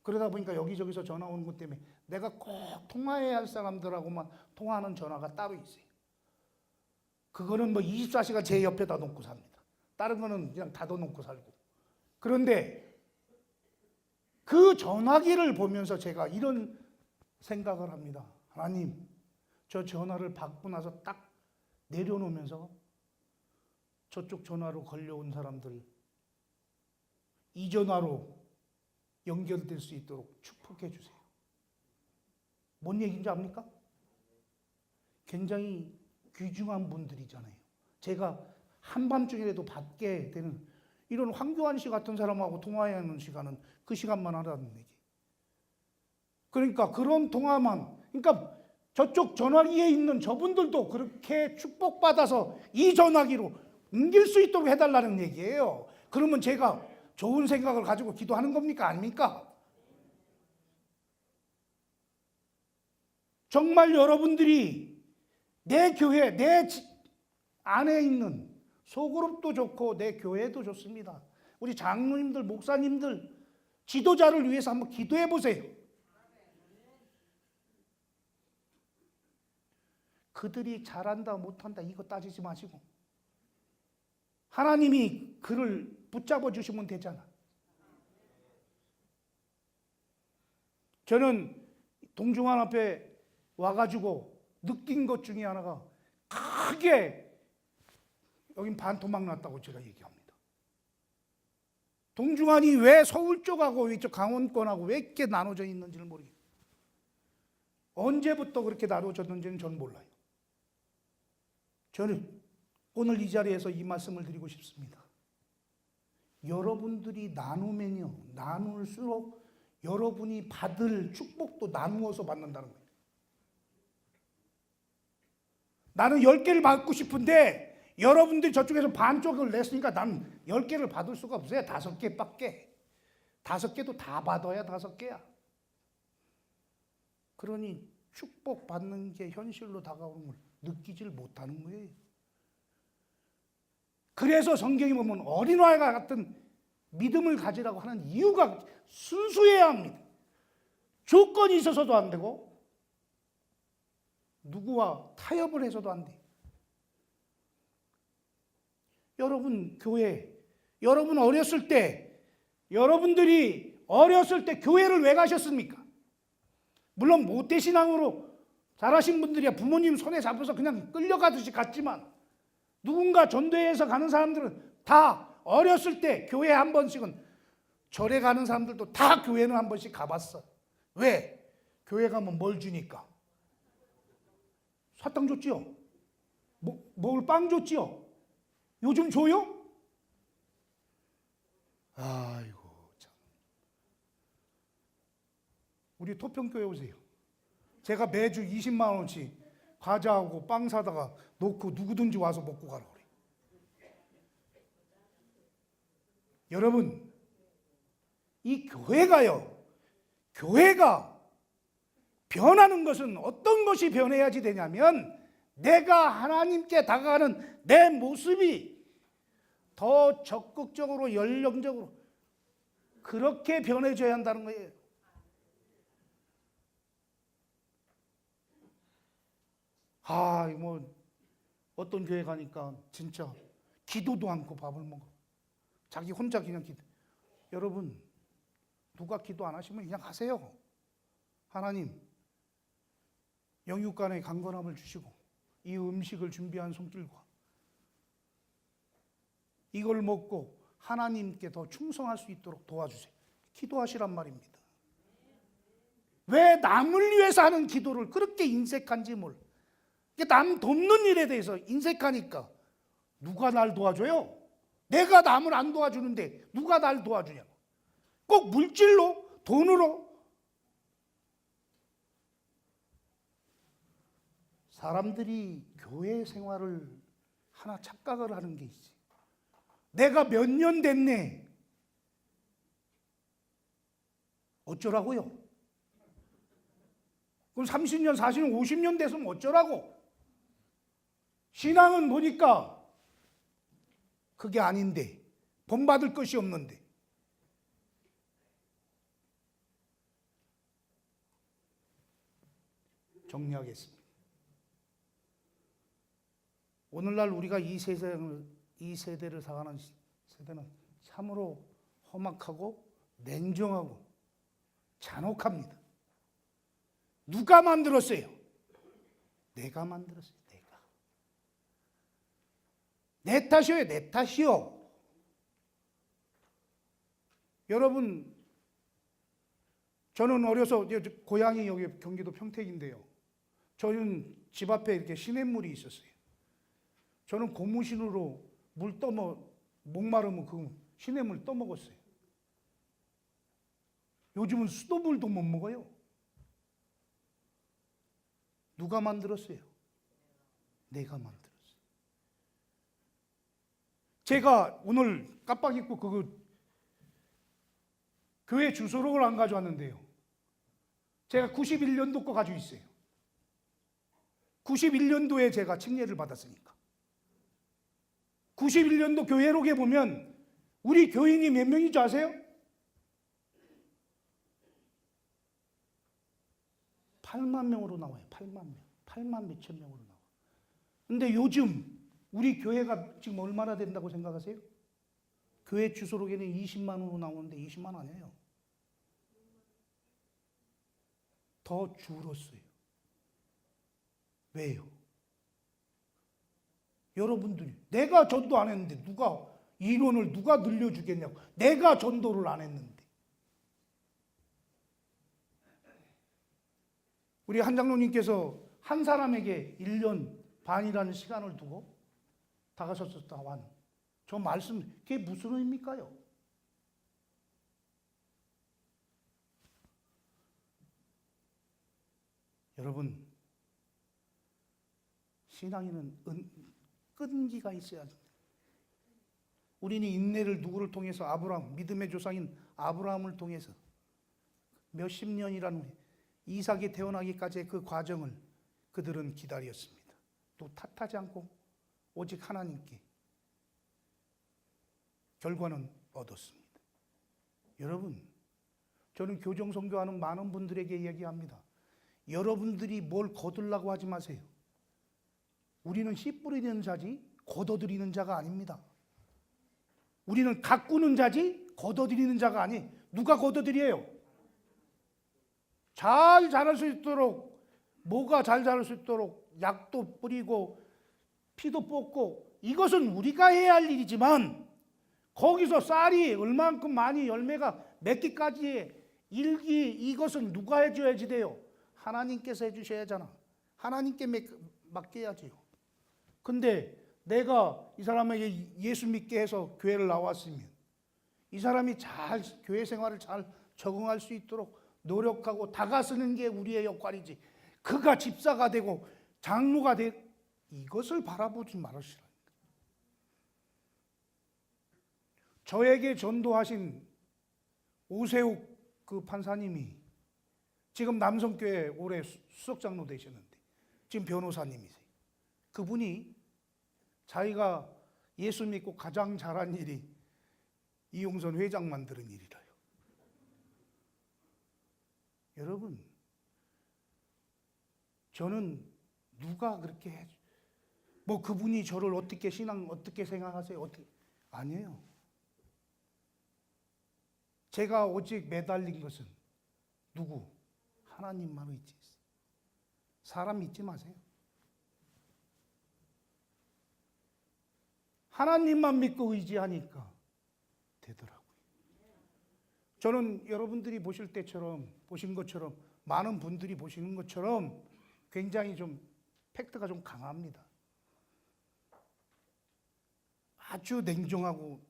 그러다 보니까 여기저기서 전화 오는 것 때문에 내가 꼭 통화해야 할 사람들하고만 통화하는 전화가 따로 있어요. 그거는 뭐 24시간 제 옆에다 놓고 삽니다. 다른 거는 그냥 닫아놓고 살고. 그런데 그 전화기를 보면서 제가 이런 생각을 합니다. 하나님, 저 전화를 받고 나서 딱 내려놓으면서 저쪽 전화로 걸려온 사람들 이 전화로 연결될 수 있도록 축복해 주세요. 뭔 얘기인지 압니까? 굉장히 귀중한 분들이잖아요. 제가 한밤중이라도 받게 되는 이런 황교안 씨 같은 사람하고 통화해야 하는 시간은 그 시간만 하라는 얘기. 그러니까 그런 통화만, 그러니까 저쪽 전화기에 있는 저분들도 그렇게 축복받아서 이 전화기로 옮길 수 있도록 해달라는 얘기예요. 그러면 제가 좋은 생각을 가지고 기도하는 겁니까? 아닙니까? 정말 여러분들이 내 교회, 내 안에 있는 소그룹도 좋고 내 교회도 좋습니다. 우리 장로님들, 목사님들, 지도자를 위해서 한번 기도해 보세요. 그들이 잘한다 못한다 이거 따지지 마시고 하나님이 그를 붙잡아 주시면 되잖아. 저는 동중환 앞에 와가지고 느낀 것 중에 하나가 크게 여긴 반토막 났다고 제가 얘기합니다. 동중환이 왜 서울 쪽하고 이쪽 강원권하고 왜 이렇게 나눠져 있는지를 모르겠어요. 언제부터 그렇게 나눠졌는지는 저는 몰라요. 저는 오늘 이 자리에서 이 말씀을 드리고 싶습니다. 여러분들이 나누면요, 나눌수록 여러분이 받을 축복도 나누어서 받는다는 거예요. 나는 10개를 받고 싶은데 여러분들이 저쪽에서 반쪽을 냈으니까 나는 10개를 받을 수가 없어요. 5개밖에. 5개도 다 받아야 5개야. 그러니 축복받는 게 현실로 다가오는 걸 느끼질 못하는 거예요. 그래서 성경에 보면 어린아이와 같은 믿음을 가지라고 하는 이유가 순수해야 합니다. 조건이 있어서도 안 되고 누구와 타협을 해서도 안 돼. 여러분 교회, 여러분 어렸을 때, 여러분들이 어렸을 때 교회를 왜 가셨습니까? 물론 모태신앙으로 자라신 분들이야 부모님 손에 잡혀서 그냥 끌려가듯이 갔지만 누군가 전도회에서 가는 사람들은 다 어렸을 때 교회 한 번씩은, 절에 가는 사람들도 다 교회는 한 번씩 가봤어. 왜? 교회 가면 뭘 주니까? 사탕 줬지요? 먹을 빵 줬지요? 요즘 줘요? 아이고 참. 우리 토평교회 오세요. 제가 매주 20만 원씩 과자하고 빵 사다가 놓고 누구든지 와서 먹고 가라 그래. 여러분, 이 교회가요, 교회가 변하는 것은 어떤 것이 변해야지 되냐면 내가 하나님께 다가가는 내 모습이 더 적극적으로 열정적으로 그렇게 변해져야 한다는 거예요. 뭐 어떤 교회 가니까 진짜 기도도 않고 밥을 먹어. 자기 혼자 그냥 기도. 여러분, 누가 기도 안 하시면 그냥 하세요. 하나님, 영육간의 강건함을 주시고 이 음식을 준비한 손길과 이걸 먹고 하나님께 더 충성할 수 있도록 도와주세요. 기도하시란 말입니다. 왜 남을 위해서 하는 기도를 그렇게 인색한지 몰라. 남 돕는 일에 대해서 인색하니까 누가 날 도와줘요? 내가 남을 안 도와주는데 누가 날 도와주냐고. 꼭 물질로, 돈으로. 사람들이 교회 생활을 하나 착각을 하는 게 있지. 내가 몇 년 됐네. 어쩌라고요? 그럼 30년, 40년, 50년 됐으면 어쩌라고? 신앙은 보니까 그게 아닌데, 본받을 것이 없는데. 정리하겠습니다. 오늘날 우리가 이 세대를 살아가는 세대는 참으로 험악하고 냉정하고 잔혹합니다. 누가 만들었어요? 내가 만들었어요. 내가. 내 탓이요, 내 탓이요. 여러분, 저는 어려서 고향이 여기 경기도 평택인데요. 저는 집 앞에 이렇게 시냇물이 있었어요. 저는 고무신으로 물 목마르면 그 시냇물 떠먹었어요. 요즘은 수돗물도 못 먹어요. 누가 만들었어요? 내가 만들었어요. 제가 오늘 깜빡 잊고 교회 주소록을 안 가져왔는데요. 제가 91년도 거 가지고 있어요. 91년도에 제가 칙례를 받았으니까. 91년도 교회록에 보면 우리 교인이 몇 명인 줄 아세요? 8만 명으로 나와요. 8만 명. 8만 몇천 명으로 나와요. 근데 요즘 우리 교회가 지금 얼마나 된다고 생각하세요? 교회 주소록에는 20만으로 나오는데 20만 아니에요. 더 줄었어요. 왜요? 여러분들이 내가 전도 안 했는데 인원을 누가 늘려주겠냐고. 내가 전도를 안 했는데. 우리 한 장로님께서 한 사람에게 1년 반이라는 시간을 두고 다가섰다 완. 저 말씀, 그게 무슨 의미입니까요? 여러분, 신앙인은 끈기가 있어야 합니다. 우리는 인내를 누구를 통해서 믿음의 조상인 아브라함을 통해서 몇십 년이라는 이삭이 태어나기까지의 그 과정을 그들은 기다렸습니다. 또 탓하지 않고 오직 하나님께 결과는 얻었습니다. 여러분, 저는 교정 선교하는 많은 분들에게 이야기합니다. 여러분들이 뭘 거두려고 하지 마세요. 우리는 씨 뿌리는 자지 걷어들이는 자가 아닙니다. 우리는 가꾸는 자지 걷어들이는 자가 아니. 누가 걷어들여요? 잘 자랄 수 있도록, 뭐가 잘 자랄 수 있도록 약도 뿌리고 피도 뽑고, 이것은 우리가 해야 할 일이지만 거기서 쌀이 얼만큼 많이 열매가 맺기까지의 일기, 이것은 누가 해줘야지 돼요? 하나님께서 해주셔야 하잖아. 하나님께 맡겨야지요. 근데 내가 이 사람에게 예수 믿게 해서 교회를 나왔으면 이 사람이 잘 교회 생활을 잘 적응할 수 있도록 노력하고 다가서는 게 우리의 역할이지, 그가 집사가 되고 장로가 되고 이것을 바라보지 말으시라. 저에게 전도하신 오세욱 그 판사님이 지금 남성교회 올해 수석장로 되셨는데 지금 변호사님이세요. 그분이 자기가 예수 믿고 가장 잘한 일이 이용선 회장 만드는 일이라요. 여러분, 저는 누가 그렇게 해? 뭐 그분이 저를 어떻게 어떻게 생각하세요? 아니에요. 제가 오직 매달린 것은 누구? 하나님만 의지했어요. 사람 믿지 마세요. 하나님만 믿고 의지하니까 되더라고요. 저는 여러분들이 보실 때처럼, 보신 것처럼, 많은 분들이 보시는 것처럼 굉장히 좀 팩트가 좀 강합니다. 아주 냉정하고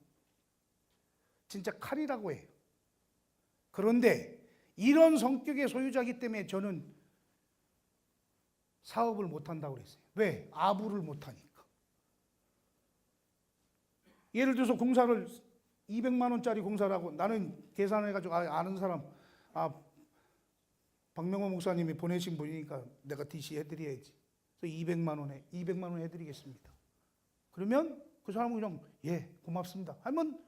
진짜 칼이라고 해요. 그런데 이런 성격의 소유자이기 때문에 저는 사업을 못 한다고 그랬어요. 왜? 아부를 못 하니까. 예를 들어서 공사를 200만 원짜리 공사라고 나는 계산해 가지고 아는 사람 박명호 목사님이 보내신 분이니까 내가 DC 해드려야지. 그래서 200만 원 해드리겠습니다. 그러면 그 사람은 그냥 예 고맙습니다 하면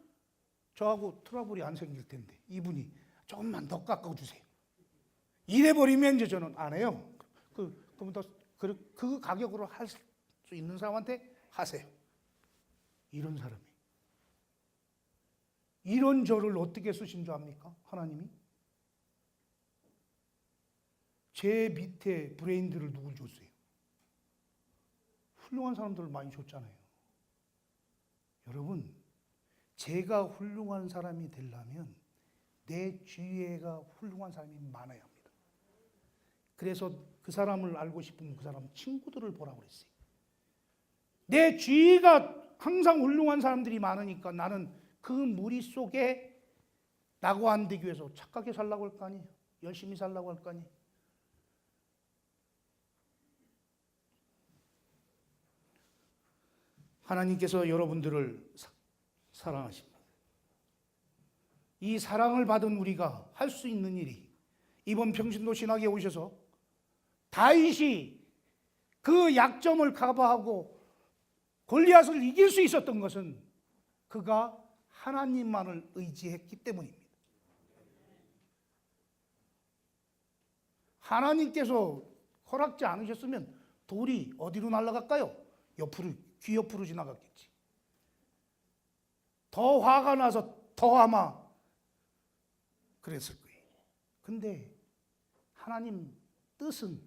저하고 트러블이 안 생길 텐데 이분이 조금만 더 깎아주세요. 이래버리면 이제 저는 안 해요. 그러면 그 가격으로 할 수 있는 사람한테 하세요. 이런 사람이. 이런 저를 어떻게 쓰신 줄 압니까? 하나님이? 제 밑에 브레인들을 누굴 줬어요? 훌륭한 사람들을 많이 줬잖아요. 여러분, 제가 훌륭한 사람이 되려면 내 주위에가 훌륭한 사람이 많아야 합니다. 그래서 그 사람을 알고 싶으면 그 사람 친구들을 보라고 그랬어요. 내 주위가 항상 훌륭한 사람들이 많으니까 나는 그 무리 속에 나고 안 되기 위해서 착하게 살라고 할 거 아니에요. 열심히 살라고 할 거 아니에요. 하나님께서 여러분들을 사랑하십니다. 이 사랑을 받은 우리가 할 수 있는 일이 이번 평신도 신학에 오셔서 다윗이 그 약점을 커버하고 골리앗을 이길 수 있었던 것은 그가 하나님만을 의지했기 때문입니다. 하나님께서 허락지 않으셨으면 돌이 어디로 날아갈까요? 귀 옆으로 지나갔겠지. 더 화가 나서 더 아마 그랬을 거예요. 근데 하나님 뜻은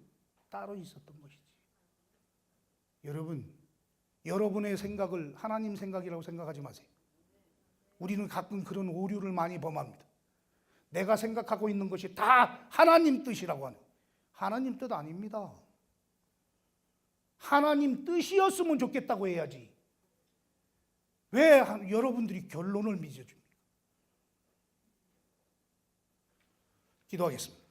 따로 있었던 것이지. 여러분, 여러분의 생각을 하나님 생각이라고 생각하지 마세요. 우리는 가끔 그런 오류를 많이 범합니다. 내가 생각하고 있는 것이 다 하나님 뜻이라고 하는. 하나님 뜻 아닙니다. 하나님 뜻이었으면 좋겠다고 해야지. 왜 여러분들이 결론을 맺어줍니까? 기도하겠습니다.